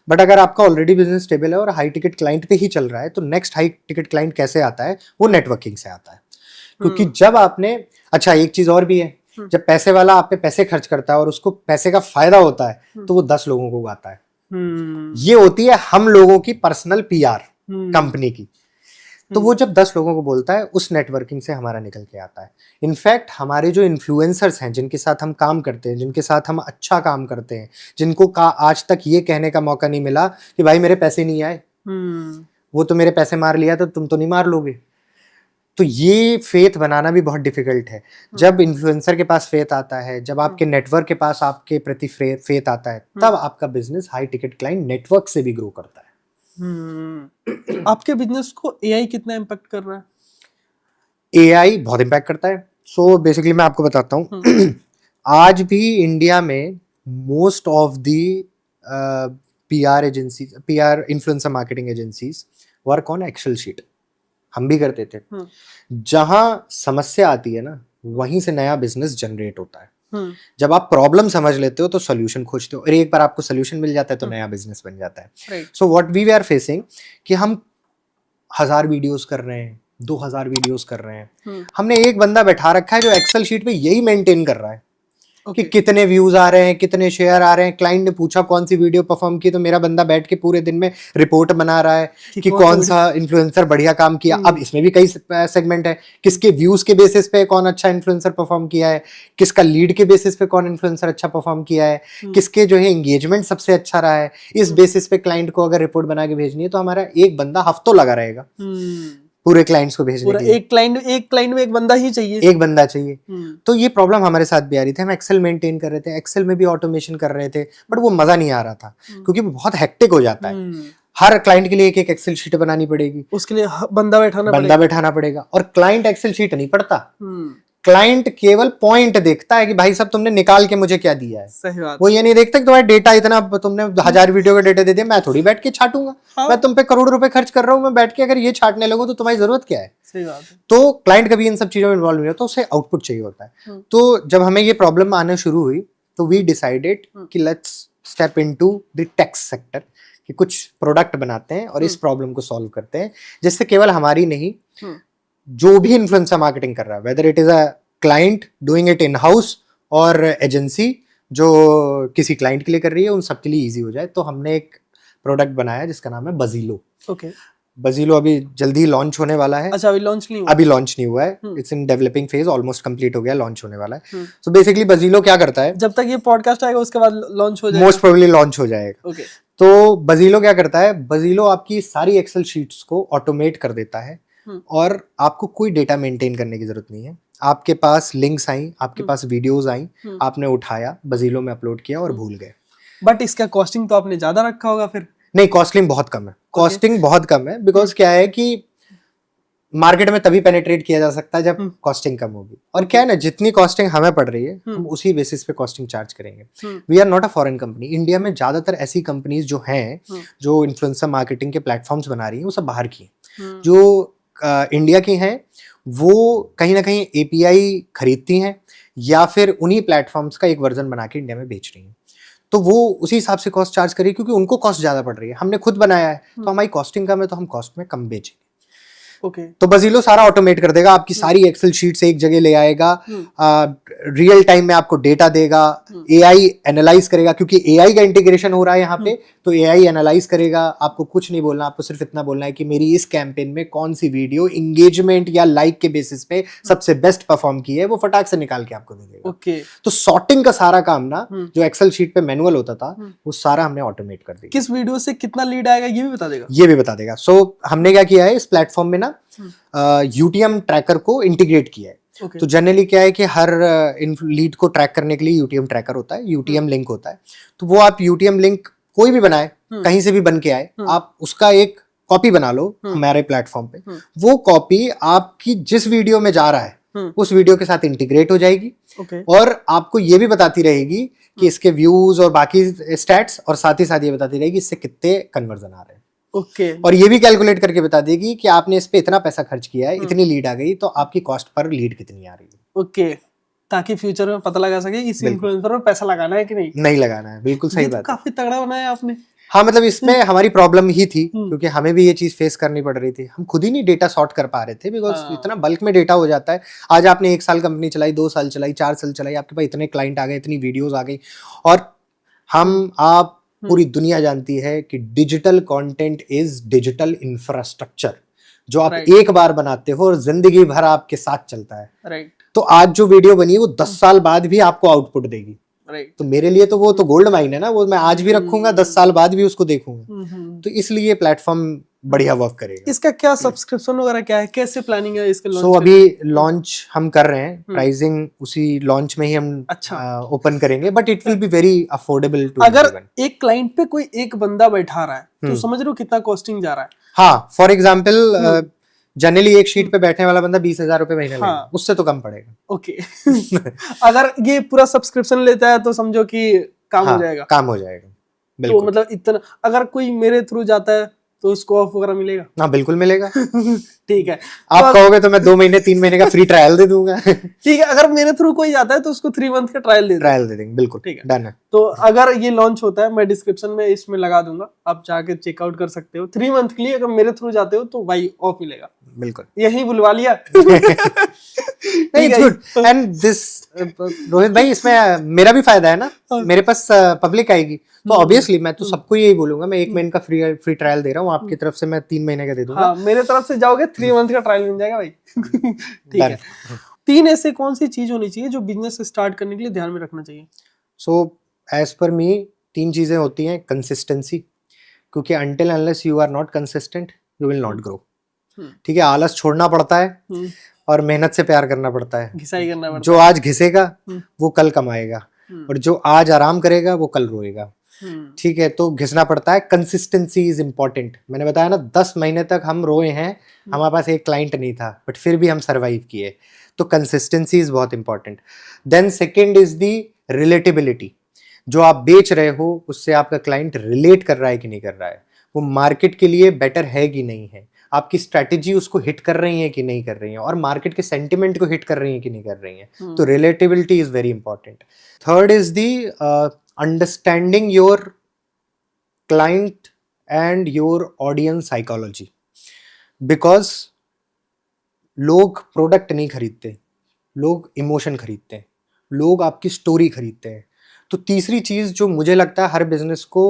बट अगर आपका ऑलरेडी बिजनेस स्टेबल है और हाई टिकट क्लाइंट पे ही चल रहा है तो नेक्स्ट हाई टिकट क्लाइंट कैसे आता है? वो नेटवर्किंग से आता है। क्योंकि जब आपने, अच्छा एक चीज और भी है, जब पैसे वाला आप पे पैसे खर्च करता है और उसको पैसे का फायदा होता है तो वो 10 लोगों को उगाता है। ये होती है हम लोगों की पर्सनल PR कंपनी की। तो वो जब 10 लोगों को बोलता है उस नेटवर्किंग से हमारा निकल के आता है। इनफैक्ट हमारे जो इन्फ्लुएंसर्स हैं जिनके साथ हम काम करते हैं, जिनके साथ हम अच्छा काम करते हैं, जिनको आज तक ये कहने का मौका नहीं मिला कि भाई मेरे पैसे नहीं आए, वो तो मेरे पैसे मार लिया तो तुम तो नहीं मार लोगे। तो ये फेथ बनाना भी बहुत डिफिकल्ट है। जब इन्फ्लुएंसर के पास फेथ आता है, जब आपके नेटवर्क के पास आपके प्रति फेथ आता है, तब आपका business high ticket client network से भी ग्रो करता है। आपके बिजनेस को AI कितना इम्पैक्ट कर रहा है? AI बहुत इम्पैक्ट करता है। सो बेसिकली मैं आपको बताता हूँ आज भी इंडिया में most of the PR agency, PR influencer marketing agencies work on excel sheet. हम भी करते थे। जहां समस्या आती है ना वहीं से नया बिजनेस जनरेट होता है। जब आप प्रॉब्लम समझ लेते हो तो सॉल्यूशन खोजते हो और एक बार आपको सॉल्यूशन मिल जाता है तो नया बिजनेस बन जाता है। So what we are facing कि हम 1000 वीडियोस कर रहे हैं, 2000 वीडियोस कर रहे हैं। हमने एक बंदा बैठा रखा है जो एक्सेल शीट पे यही मेंटेन कर रहा है कि कितने व्यूज आ रहे हैं, कितने शेयर आ रहे हैं। क्लाइंट ने पूछा कौन सी वीडियो परफॉर्म की तो मेरा बंदा बैठ के पूरे दिन में रिपोर्ट बना रहा है कि कौन सा इन्फ्लुएंसर बढ़िया काम किया। अब इसमें भी कई सेगमेंट है, किसके व्यूज के बेसिस पे कौन अच्छा इन्फ्लुएंसर परफॉर्म किया है, किसका लीड के बेसिस पे कौन इन्फ्लुएंसर अच्छा परफॉर्म किया है, किसके जो है एंगेजमेंट सबसे अच्छा रहा है। इस बेसिस पे क्लाइंट को अगर रिपोर्ट बना के भेजनी है तो हमारा एक बंदा हफ्तों लगा रहेगा पूरे क्लाइंट्स को भेजने के लिए। एक क्लाइंट में एक बंदा ही चाहिए, एक बंदा चाहिए। तो ये प्रॉब्लम हमारे साथ भी आ रही थी। हम एक्सेल मेंटेन कर रहे थे, एक्सेल में भी ऑटोमेशन कर रहे थे, बट वो मजा नहीं आ रहा था क्योंकि वो बहुत हेक्टिक हो जाता है। हर क्लाइंट के लिए एक एक एक्सेल शीट बनानी पड़ेगी, उसके लिए बंदा बैठाना पड़ेगा। और क्लाइंट एक्सेल शीट नहीं पढ़ता, हम्म, क्लाइंट केवल पॉइंट देखता है कि भाई साहब तुमने निकाल के मुझे क्या दिया है। सही बात। वो ये नहीं देखता कि तुम्हारा डेटा इतना, तुमने 1000 वीडियो का डेटा दे दिया, मैं थोड़ी बैठ के छाटूंगा। हाँ। मैं तुम पे करोड़ रुपए खर्च कर रहा हूँ, मैं बैठ के अगर ये छाटने लगूं तो तुम्हारी जरूरत क्या है। सही बात है। तो क्लाइंट कभी इन सब चीजों में इन्वॉल्व नहीं होता, तो उसे आउटपुट चाहिए होता है। तो जब हमें ये प्रॉब्लम आना शुरू हुई तो वी डिसाइडेड कि let's step into the techs sector, कि कुछ प्रोडक्ट बनाते हैं और इस प्रॉब्लम को सॉल्व करते हैं, जिससे केवल हमारी नहीं, जो भी इन्फ्लुएंसर मार्केटिंग कर रहा है, whether it is a client doing it in house और एजेंसी जो किसी क्लाइंट के लिए कर रही है, उन सबके लिए इजी हो जाए। तो हमने एक प्रोडक्ट बनाया जिसका नाम है बजीलो। ओके। बजीलो अभी जल्दी लॉन्च होने वाला है। अच्छा, अभी लॉन्च नहीं हुआ? अभी लॉन्च नहीं हुआ है, it's in developing phase, almost complete हो गया, लॉन्च होने वाला है। सो बेसिकली बजीलो क्या करता है, जब तक ये पॉडकास्ट आएगा उसके बाद लॉन्च हो जाएगा? मोस्ट प्रोबेबली लॉन्च हो जाएगा। ओके। तो बजीलो क्या करता है, बजीलो आपकी सारी एक्सेल शीट्स को ऑटोमेट कर देता है और आपको कोई डेटा मेंटेन करने की जरूरत नहीं है। आपके पास लिंक्स आई, आपके पास वीडियोस आई, आपने उठाया, बजीलो में अपलोड किया और भूल गए। बट इसका कॉस्टिंग तो आपने ज्यादा रखा होगा फिर? नहीं, कॉस्टिंग बहुत कम है, कॉस्टिंग बहुत कम है, बिकॉज क्या है कि मार्केट में तभी पेनिट्रेट किया जा सकता है जब कॉस्टिंग कम होगी। और क्या है ना, जितनी कॉस्टिंग हमें पड़ रही है हम उसी बेसिस पे कॉस्टिंग चार्ज करेंगे। We are not a foreign company. India में ज्यादातर ऐसी कंपनीज जो हैं जो इन्फ्लुएंसर मार्केटिंग के प्लेटफॉर्म्स बना रही हैं, वो सब बाहर की हैं। जो इंडिया की हैं वो कहीं ना कहीं एपीआई खरीदती हैं या फिर उन्हीं प्लेटफॉर्म्स का एक वर्जन बना के इंडिया में बेच रही हैं। तो वो उसी हिसाब से कॉस्ट चार्ज करेगी, क्योंकि उनको कॉस्ट ज्यादा पड़ रही है। हमने खुद बनाया है तो हमारी कॉस्टिंग कम है, तो हम कॉस्ट में कम बेचेंगे। ओके। तो बजीलो सारा ऑटोमेट कर देगा, आपकी सारी एक्सेल शीट्स एक जगह ले आएगा, रियल टाइम में आपको डेटा देगा, एआई एनालाइज करेगा, क्योंकि एआई का इंटीग्रेशन हो रहा है यहाँ पे, तो एआई एनालाइज करेगा। आपको कुछ नहीं बोलना, आपको सिर्फ इतना बोलना है कि मेरी इस कैंपेन में कौन सी वीडियो इंगेजमेंट या लाइक के बेसिस पे सबसे बेस्ट परफॉर्म की है, वो फटाक से निकाल के आपको दे देगा। ओके। तो सॉर्टिंग का सारा काम ना, जो एक्सेल शीट पे मैनुअल होता था, वो सारा हमने ऑटोमेट कर दिया। किस वीडियो से कितना लीड आएगा ये भी बता देगा? ये भी बता देगा। सो हमने क्या किया है, इस प्लेटफॉर्म में ना यूटीएम ट्रैकर को इंटीग्रेट किया है। Okay. तो जनरली क्या है कि हर लीड को ट्रैक करने के लिए यूटीएम ट्रैकर होता है, यूटीएम लिंक होता है। तो वो आप यूटीएम लिंक कोई भी बनाए, कहीं से भी बन के आए, आप उसका एक कॉपी बना लो हमारे प्लेटफॉर्म पे। वो कॉपी आपकी जिस वीडियो में जा रहा है उस वीडियो के साथ इंटीग्रेट हो जाएगी। Okay. और आपको ये भी बताती रहेगी कि इसके व्यूज और बाकी स्टैट्स, और साथ ही साथ ये बताती रहेगी इससे कितने कन्वर्जन आ रहे हैं। ओके। और ये भी कैलकुलेट करके बता देगी कि आपने इस पे इतना पैसा खर्च किया है, इतनी लीड आ गई, तो आपकी कॉस्ट पर लीड कितनी आ रही है। ओके, ताकि फ्यूचर में पता लगा सके इस इन्फ्लुएंसर पर पैसा लगाना है कि नहीं लगाना है। बिल्कुल सही बात है। काफी तगड़ा बनाया आपने। हाँ, मतलब इसमें हमारी प्रॉब्लम ही थी, क्योंकि हमें भी ये चीज फेस करनी पड़ रही थी। हम खुद ही नहीं डेटा सॉर्ट कर पा रहे थे, बिकॉज इतना बल्क में डेटा हो जाता है। आज आपने 1 साल कंपनी चलाई, 2 साल चलाई, 4 साल चलाई, आपके पास इतने क्लाइंट आ गए, इतनी वीडियोस आ गई, और आप पूरी दुनिया जानती है कि digital content is digital infrastructure, जो आप एक बार बनाते हो और जिंदगी भर आपके साथ चलता है। राइट। तो आज जो वीडियो बनी है वो 10 साल बाद भी आपको आउटपुट देगी। राइट। तो मेरे लिए तो वो तो गोल्ड माइन है ना, वो मैं आज भी रखूंगा, 10 साल बाद भी उसको देखूंगा। तो इसलिए प्लेटफॉर्म बढ़िया वर्क करेगा। इसका क्या सब्सक्रिप्शन वगैरह क्या है, कैसे प्लानिंग है इसके लॉन्च? सो अभी लॉन्च हम कर रहे हैं, प्राइसिंग उसी लॉन्च में ही हम ओपन करेंगे, but it will be very affordable to अगर एक क्लाइंट पे कोई एक बंदा बैठा रहा है तो समझ रहे हो कितना कॉस्टिंग जा रहा है? हाँ, फॉर एग्जाम्पल जनरली एक शीट पे बैठने वाला बंदा 20,000 रुपए महीने लेगा, उससे तो कम पड़ेगा। ओके। अगर ये पूरा सब्सक्रिप्शन लेता है तो समझो कि काम हो जाएगा। काम हो जाएगा, तो मतलब इतना, अगर कोई मेरे थ्रू जाता है तो उसको ऑफ वगैरह मिलेगा? हाँ, बिल्कुल मिलेगा। ठीक है। आप कहोगे तो मैं 2 महीने 3 महीने का फ्री ट्रायल दे दूंगा। ठीक है, अगर मेरे थ्रू कोई जाता है तो उसको 3 मंथ का ट्रायल दे देंगे। बिल्कुल, ठीक है, डन है। तो अगर ये लॉन्च होता है, मैं डिस्क्रिप्शन में इसमें लगा दूंगा, आप जाके चेकआउट कर सकते हो। 3 मंथ के लिए अगर मेरे थ्रू जाते हो तो भाई ऑफ मिलेगा। बिल्कुल, यही बुलवा लिया। नहीं, it's good. And this Rohit भाई, इसमें मेरा भी फायदा है ना, मेरे पास पब्लिक आएगी, तो ऑब्वियसली मैं तो सबको यही बोलूंगा, मैं 1 महीने का फ्री ट्रायल दे रहा हूँ, आपकी तरफ से मैं 3 महीने का दे दूंगा। हाँ, मेरे तरफ से जाओगे 3 मंथ का ट्रायल मिल जाएगा भाई। ठीक है। 3 ऐसे कौन सी चीज होनी चाहिए जो बिजनेस स्टार्ट करने के लिए ध्यान में रखना चाहिए? सो एज पर मी 3 चीजें होती हैं। कंसिस्टेंसी, क्योंकि until unless you are not consistent you will not grow. ठीक है, आलस छोड़ना पड़ता है और मेहनत से प्यार करना पड़ता है। घिसाई करना पड़ता है। जो आज घिसेगा वो कल कमाएगा, और जो आज आराम करेगा वो कल रोएगा। ठीक है, तो घिसना पड़ता है। Consistency is important. मैंने बताया ना 10 महीने तक हम रोए हैं, हमारे पास एक क्लाइंट नहीं था, बट फिर भी हम सरवाइव किए। तो कंसिस्टेंसी इज बहुत important. Then second is the relatability. जो आप बेच रहे हो उससे आपका क्लाइंट रिलेट कर रहा है कि नहीं कर रहा है, वो मार्केट के लिए बेटर है कि नहीं है, आपकी स्ट्रैटेजी उसको हिट कर रही है कि नहीं कर रही है, और मार्केट के सेंटिमेंट को हिट कर रही है कि नहीं कर रही है। तो relatability is very important. Third is the understanding your client and your audience psychology. Because लोग प्रोडक्ट नहीं खरीदते, लोग इमोशन खरीदते हैं, लोग आपकी स्टोरी खरीदते हैं। तो तीसरी चीज जो मुझे लगता है हर बिजनेस को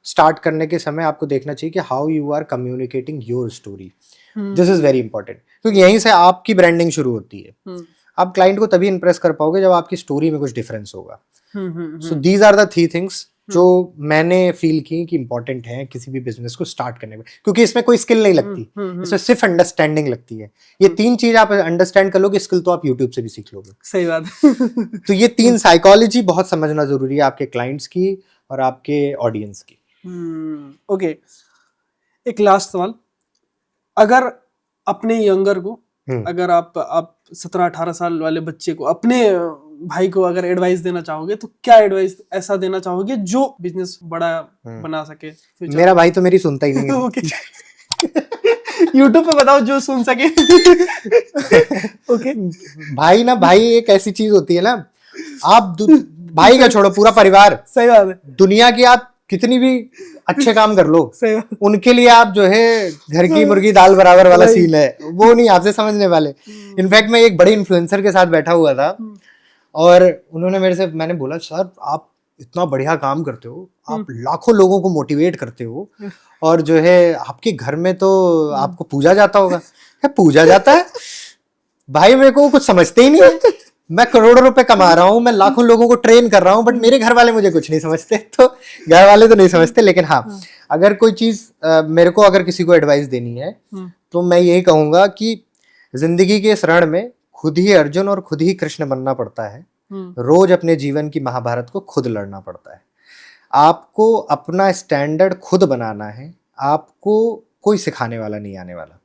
स्टार्ट करने के समय आपको देखना चाहिए कि how you are communicating your story. This is very important, क्योंकि यहीं से आपकी ब्रांडिंग शुरू होती है। आप क्लाइंट को तभी इंप्रेस कर पाओगे जब आपकी स्टोरी में कुछ डिफरेंस होगा। So these are the 3 things जो मैंने फील की कि इंपॉर्टेंट है किसी भी बिजनेस को स्टार्ट करने में, क्योंकि इसमें कोई स्किल नहीं लगती, इसमें सिर्फ अंडरस्टैंडिंग लगती है। ये 3 चीज आप अंडरस्टैंड कर लोगे, स्किल तो आप यूट्यूब से भी सीख लोगे। सही बात। तो ये 3 साइकोलॉजी बहुत समझना जरूरी है, आपके क्लाइंट्स की और आपके ऑडियंस की। ओके, एक लास्ट सवाल। अगर अपने यंगर को, अगर आप 17-18 साल वाले बच्चे को, अपने भाई को अगर एडवाइस देना चाहोगे तो क्या एडवाइस ऐसा देना चाहोगे जो बिजनेस बड़ा बना सके? मेरा भाई तो मेरी सुनता ही नहीं है। यूट्यूब पे बताओ जो सुन सके। ओके भाई एक ऐसी चीज होती है ना, आप भाई का छोड़ो, पूरा परिवार, सही बात है, दुनिया की आप कितनी भी अच्छे काम कर लो, उनके लिए आप जो है घर की मुर्गी दाल बराबर वाला सीन है, वो नहीं आपसे समझने वाले। इनफैक्ट मैं एक बड़े इन्फ्लुएंसर के साथ बैठा हुआ था और उन्होंने मेरे से, मैंने बोला सर आप इतना बढ़िया काम करते हो, आप लाखों लोगों को मोटिवेट करते हो, और जो है आपके घर में तो आपको पूजा जाता होगा। क्या पूजा जाता है? भाई मेरे को कुछ समझते ही नहीं है, मैं करोड़ों रुपए कमा रहा हूँ, मैं लाखों लोगों को ट्रेन कर रहा हूँ, बट मेरे घर वाले मुझे कुछ नहीं समझते। तो घर वाले तो नहीं समझते, लेकिन हाँ, अगर कोई चीज मेरे को अगर किसी को एडवाइस देनी है तो मैं यही कहूंगा कि जिंदगी के इस रण में खुद ही अर्जुन और खुद ही कृष्ण बनना पड़ता है। रोज अपने जीवन की महाभारत को खुद लड़ना पड़ता है। आपको अपना स्टैंडर्ड खुद बनाना है, आपको कोई सिखाने वाला नहीं आने वाला।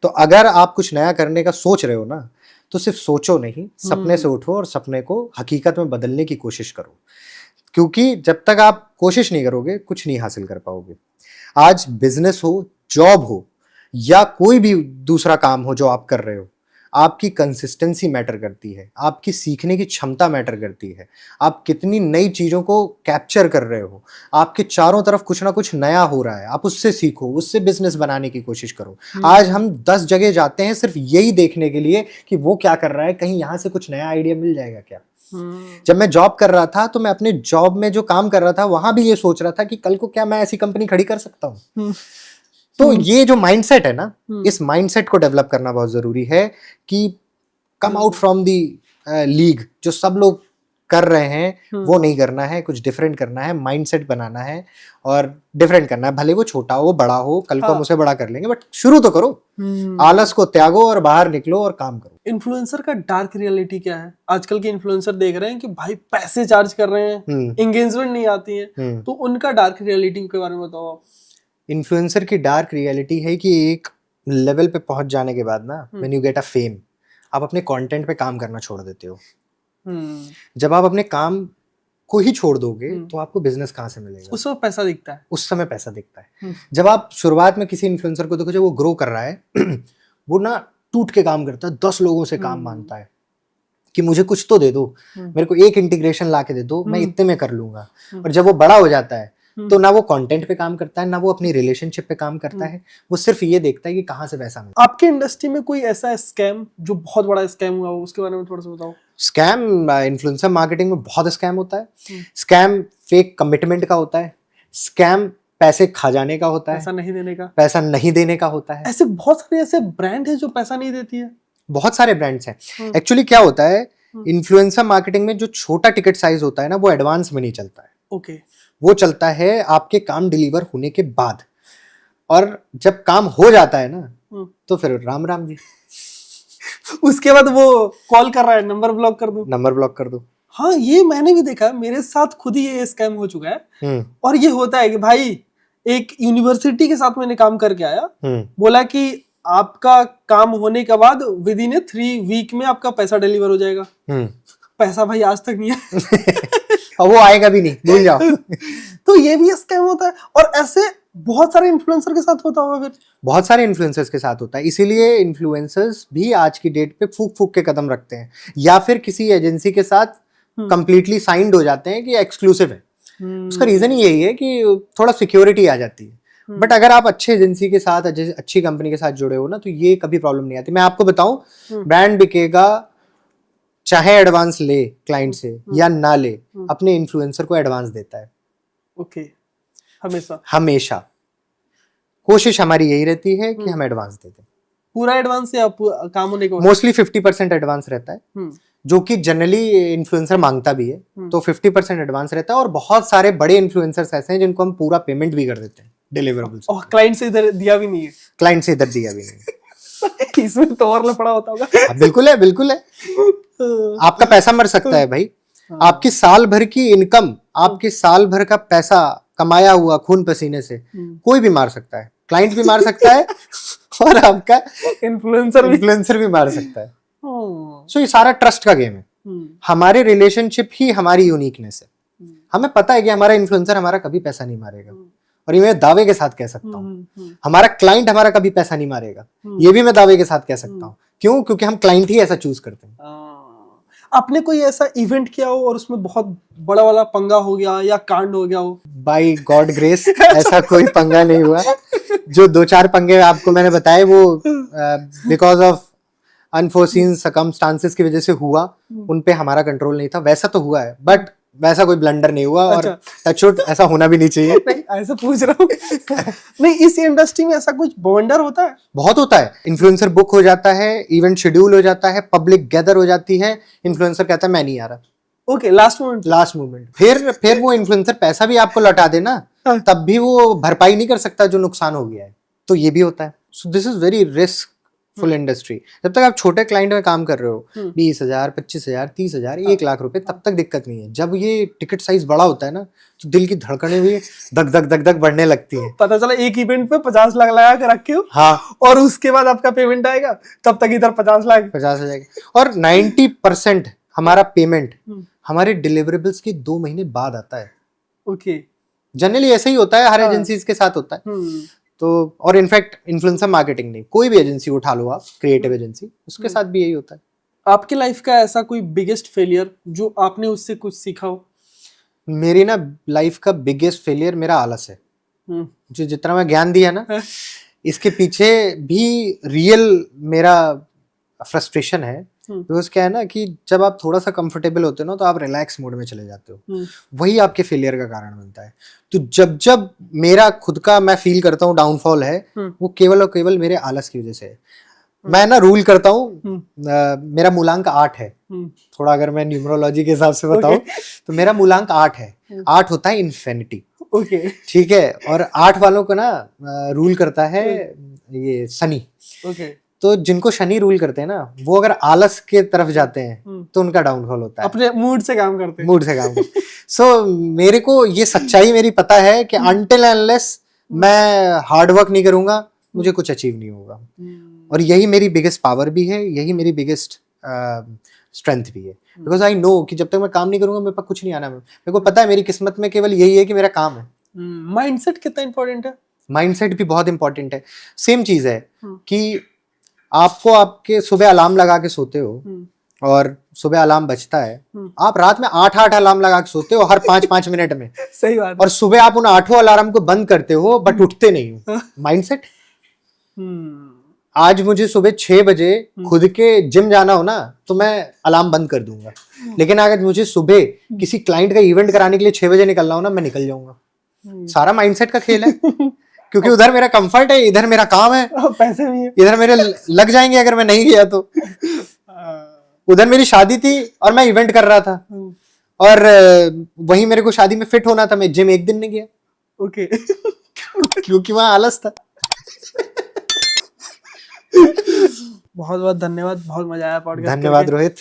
तो अगर आप कुछ नया करने का सोच रहे हो ना, तो सिर्फ सोचो नहीं, सपने से उठो और सपने को हकीकत में बदलने की कोशिश करो, क्योंकि जब तक आप कोशिश नहीं करोगे कुछ नहीं हासिल कर पाओगे। आज बिजनेस हो, जॉब हो या कोई भी दूसरा काम हो जो आप कर रहे हो, आपकी कंसिस्टेंसी मैटर करती है, आपकी सीखने की क्षमता मैटर करती है, आप कितनी नई चीज़ों को कैप्चर कर रहे हो, आपके चारों तरफ कुछ ना कुछ नया हो रहा है, आप उससे सीखो, उससे बिजनेस बनाने की कोशिश करो। आज हम 10 जगह जाते हैं सिर्फ यही देखने के लिए कि वो क्या कर रहा है, कहीं यहाँ से कुछ नया आइडिया मिल जाएगा क्या। जब मैं जॉब कर रहा था तो मैं अपने जॉब में जो काम कर रहा था वहां भी ये सोच रहा था कि कल को क्या मैं ऐसी कंपनी खड़ी कर सकता हूँ। तो ये जो माइंडसेट है ना, इस माइंडसेट को डेवलप करना बहुत जरूरी है कि come out from the league. जो सब लोग कर रहे हैं वो नहीं करना है, कुछ डिफरेंट करना है, माइंडसेट बनाना है और डिफरेंट करना है। भले वो छोटा हो बड़ा हो, कल को हम उसे बड़ा कर लेंगे, बट शुरू तो करो। आलस को त्यागो और बाहर निकलो और काम करो। इन्फ्लुएंसर का डार्क रियलिटी क्या है? आजकल के इन्फ्लुएंसर देख रहे हैं कि भाई पैसे चार्ज कर रहे हैं, एंगेजमेंट नहीं आती है, तो उनका डार्क रियलिटी के बारे में बताओ आप। इन्फ्लुएंसर की डार्क रियलिटी है कि एक लेवल पे पहुंच जाने के बाद ना, when you get a fame, आप अपने कंटेंट पे काम करना छोड़ देते हो। जब आप अपने काम को ही छोड़ दोगे तो आपको बिजनेस कहाँ से मिलेगा? उस समय पैसा दिखता है, उस समय पैसा दिखता है। जब आप शुरुआत में किसी इन्फ्लुएंसर को देखो, जब वो ग्रो कर रहा है वो ना टूट के काम करता है, 10 लोगों से काम मांगता है कि मुझे कुछ तो दे दो, मेरे को एक इंटीग्रेशन ला के दे दो, मैं इतने में कर लूंगा। और जब वो बड़ा हो जाता है तो ना वो कंटेंट पे काम करता है, ना वो अपनी रिलेशनशिप पे काम करता है, वो सिर्फ ये देखता है कि कहाँ से पैसा मिले। आपके इंडस्ट्री में कोई ऐसा स्कैम जो बहुत बड़ा स्कैम हुआ हो, उसके बारे में थोड़ा सा बताओ। स्कैम इन्फ्लुएंसर मार्केटिंग में बहुत स्कैम होता है। स्कैम फेक कमिटमेंट का होता है, स्कैम पैसे खा जाने का होता है, पैसा नहीं देने का होता है। ऐसे बहुत सारे ऐसे ब्रांड है जो पैसा नहीं देती है, बहुत सारे ब्रांड्स हैं। एक्चुअली क्या होता है, इन्फ्लुएंसर मार्केटिंग में जो छोटा टिकट साइज होता है ना, वो एडवांस में नहीं चलता है। ओके, वो चलता है आपके काम डिलीवर होने के बाद, और जब काम हो जाता है ना तो फिर राम राम जी। उसके बाद वो कॉल कर रहा है, नंबर ब्लॉक कर दो, नंबर ब्लॉक कर दो। हाँ, ये मैंने भी देखा है, मेरे साथ खुद ही ये स्कैम हो चुका है। और ये होता है कि भाई एक यूनिवर्सिटी के साथ मैंने काम करके आया, बोला कि आपका काम होने के बाद विद इन 3 वीक में आपका पैसा डिलीवर हो जाएगा। पैसा भाई आज तक नहीं है। और वो आएगा भी नहीं, भूल जाओ। तो ये भी स्कैम होता है, और ऐसे बहुत सारे इन्फ्लुएंसर के साथ होता होगा। फिर बहुत सारे इन्फ्लुएंसर्स के साथ होता है, इसीलिए इन्फ्लुएंसर्स भी आज की डेट पे फूक फूक के कदम रखते हैं, या फिर किसी एजेंसी के साथ कंप्लीटली साइंड हो जाते हैं कि एक्सक्लूसिव है। उसका रीजन ही यही है कि थोड़ा सिक्योरिटी आ जाती है। बट अगर आप अच्छे एजेंसी के साथ, अच्छी कंपनी के साथ जुड़े हो ना, तो ये कभी प्रॉब्लम नहीं आती। मैं आपको बताऊं, ब्रांड बिकेगा चाहे एडवांस ले क्लाइंट से या ना ले, अपने इन्फ्लुएंसर को एडवांस देता है। ओके, हमेशा हमेशा कोशिश हमारी यही रहती है कि हम एडवांस दे दें। पूरा एडवांस या काम होने के बाद? मोस्टली 50% एडवांस रहता है, जो कि जनरली इन्फ्लुएंसर मांगता भी है। तो 50% एडवांस रहता है, और बहुत सारे बड़े इन्फ्लुएंसर्स ऐसे हैं जिनको हम पूरा पेमेंट भी कर देते हैं डिलीवरेबल्स। और क्लाइंट से इधर दिया भी नहीं है? क्लाइंट से इधर दिया भी नहीं। इसमें तो और लफड़ा होता होगा। बिल्कुल है, बिल्कुल है। आपका पैसा मर सकता है भाई। आपकी साल भर की इनकम, आपके साल भर का पैसा कमाया हुआ खून पसीने से कोई भी मार सकता है। क्लाइंट भी मार सकता है और आपका इन्फ्लुएंसर भी मार सकता है। सो ये सारा ट्रस्ट का गेम है। हमारे रिलेशनशिप ही हमारी यूनिकनेस है। हमें पता है कि हमारा इन्फ्लुएंसर हमारा कभी पैसा नहीं मारेगा, और ये मैं दावे के साथ कह सकता हूँ। हमारा क्लाइंट हमारा कभी पैसा नहीं मारेगा, ये भी मैं दावे के साथ कह सकता हूँ। क्यों? क्योंकि हम क्लाइंट ही ऐसा चूज करते हैं। आपने कोई ऐसा इवेंट किया हो और उसमें बहुत बड़ा वाला पंगा हो गया या कांड हो गया हो? बाय गॉड ग्रेस ऐसा कोई पंगा नहीं हुआ। जो 2-4 पंगे आपको मैंने बताए वो बिकॉज ऑफ अनफोर्सीन सर्कमस्टांसेस की वजह से हुआ, उन पे हमारा कंट्रोल नहीं था। वैसा तो हुआ है, बट वैसा कोई ब्लंडर नहीं हुआ। अच्छा। और टचवुड ऐसा होना भी नहीं चाहिए। नहीं, ऐसा पूछ रहा हूँ। नहीं, इस इंडस्ट्री में ऐसा कुछ बवंडर होता है? बहुत होता है। इन्फ्लुएंसर बुक हो जाता है, इवेंट शेड्यूल हो जाता है, पब्लिक गैदर हो जाती है, इन्फ्लुएंसर कहता है मैं नहीं आ रहा। Okay, last moment. फिर वो इन्फ्लुएंसर पैसा भी आपको लौटा देना, तब भी वो भरपाई नहीं कर सकता जो नुकसान हो गया है। तो ये भी होता है। So this is very risk full industry. जब तक आप छोटे क्लाइंट में काम कर रहे हो, 20,000, 25,000, 30,000, 1 लाख रुपए, तब तक दिक्कत नहीं है। जब ये टिकट साइज बड़ा होता है ना, तो दिल की धड़कनें भी धक धक धक धक बढ़ने लगती है। पता चला एक इवेंट पे 50 लाख लगा के रखे हो। हाँ, और उसके बाद आपका पेमेंट आएगा, तब तक इधर 50 लाख 50 हो जाएगा। और 90% हमारा पेमेंट हमारे डिलीवरेबल्स के 2 महीने बाद आता है। ओके, जनरली ऐसा ही होता है, हर एजेंसीज के साथ होता है। तो और इनफैक्ट इन्फ्लुएंसर मार्केटिंग नहीं, कोई भी एजेंसी उठा लो आप, क्रिएटिव एजेंसी, उसके साथ भी यही होता है। आपकी लाइफ का ऐसा कोई बिगेस्ट फेलियर जो आपने उससे कुछ सीखा हो? मेरी ना लाइफ का बिगेस्ट फेलियर मेरा आलस है। जो जितना मैं ज्ञान दिया ना, इसके पीछे भी रियल मेरा फ्रस्ट्रेशन है। बिकॉज क्या है ना कि जब आप थोड़ा सा कंफर्टेबल होते हो ना, तो आप रिलैक्स मोड में चले जाते हो, वही आपके फेलियर का कारण बनता है। तो जब जब मेरा खुद का मैं फील करता हूँ डाउनफॉल है, वो केवल और केवल मेरे आलस की वजह से है। मैं ना रूल करता हूँ, मेरा मूलांक 8 है। थोड़ा अगर मैं न्यूमरोलॉजी के हिसाब से बताऊं, तो मेरा मूलांक 8 है। 8 होता है इन्फिनिटी। ओके, ठीक है। और 8 वालों को ना रूल करता है ये शनि। ओके, तो जिनको शनि रूल करते हैं ना, वो अगर आलस के तरफ जाते हैं तो उनका डाउनफॉल होता है। अपने मूड से काम करते हैं। सो मेरे को ये सच्चाई मेरी पता है कि अनटिल अनलेस मैं हार्ड वर्क नहीं करूंगा, मुझे कुछ अचीव नहीं होगा। और यही मेरी बिगेस्ट पावर भी है, यही मेरी बिगेस्ट स्ट्रेंथ भी है। बिकॉज आई नो कि जब तक मैं काम नहीं करूंगा, मेरे पास कुछ नहीं आना। मेरे को पता है मेरी किस्मत में केवल यही है कि मेरा काम है। माइंडसेट कितना इंपॉर्टेंट है? माइंडसेट भी बहुत इंपॉर्टेंट है। सेम चीज है कि आपको आपके सुबह अलार्म लगा के सोते हो, और सुबह अलार्म बजता है, आप रात में 8 अलार्म लगा के सोते हो हर 5-5 मिनट में। सही बात। और सुबह आप उन 8 अलार्म को बंद करते हो, बट उठते नहीं हो। माइंडसेट। आज मुझे सुबह 6 बजे खुद के जिम जाना हो ना, तो मैं अलार्म बंद कर दूंगा। लेकिन अगर मुझे सुबह किसी क्लाइंट का इवेंट कराने के लिए 6 बजे निकलना हो ना, मैं निकल जाऊंगा। सारा माइंडसेट का खेल है। क्योंकि उधर मेरा कंफर्ट है, इधर मेरा काम है, पैसे भी है, इधर मेरे लग जाएंगे अगर मैं नहीं गया तो। उधर मेरी शादी थी और मैं इवेंट कर रहा था, और वहीं मेरे को शादी में फिट होना था, मैं जिम एक दिन नहीं गया। ओके। क्योंकि वहां आलस था। बहुत बहुत धन्यवाद, बहुत मजा आया पॉडकास्ट। धन्यवाद रोहित।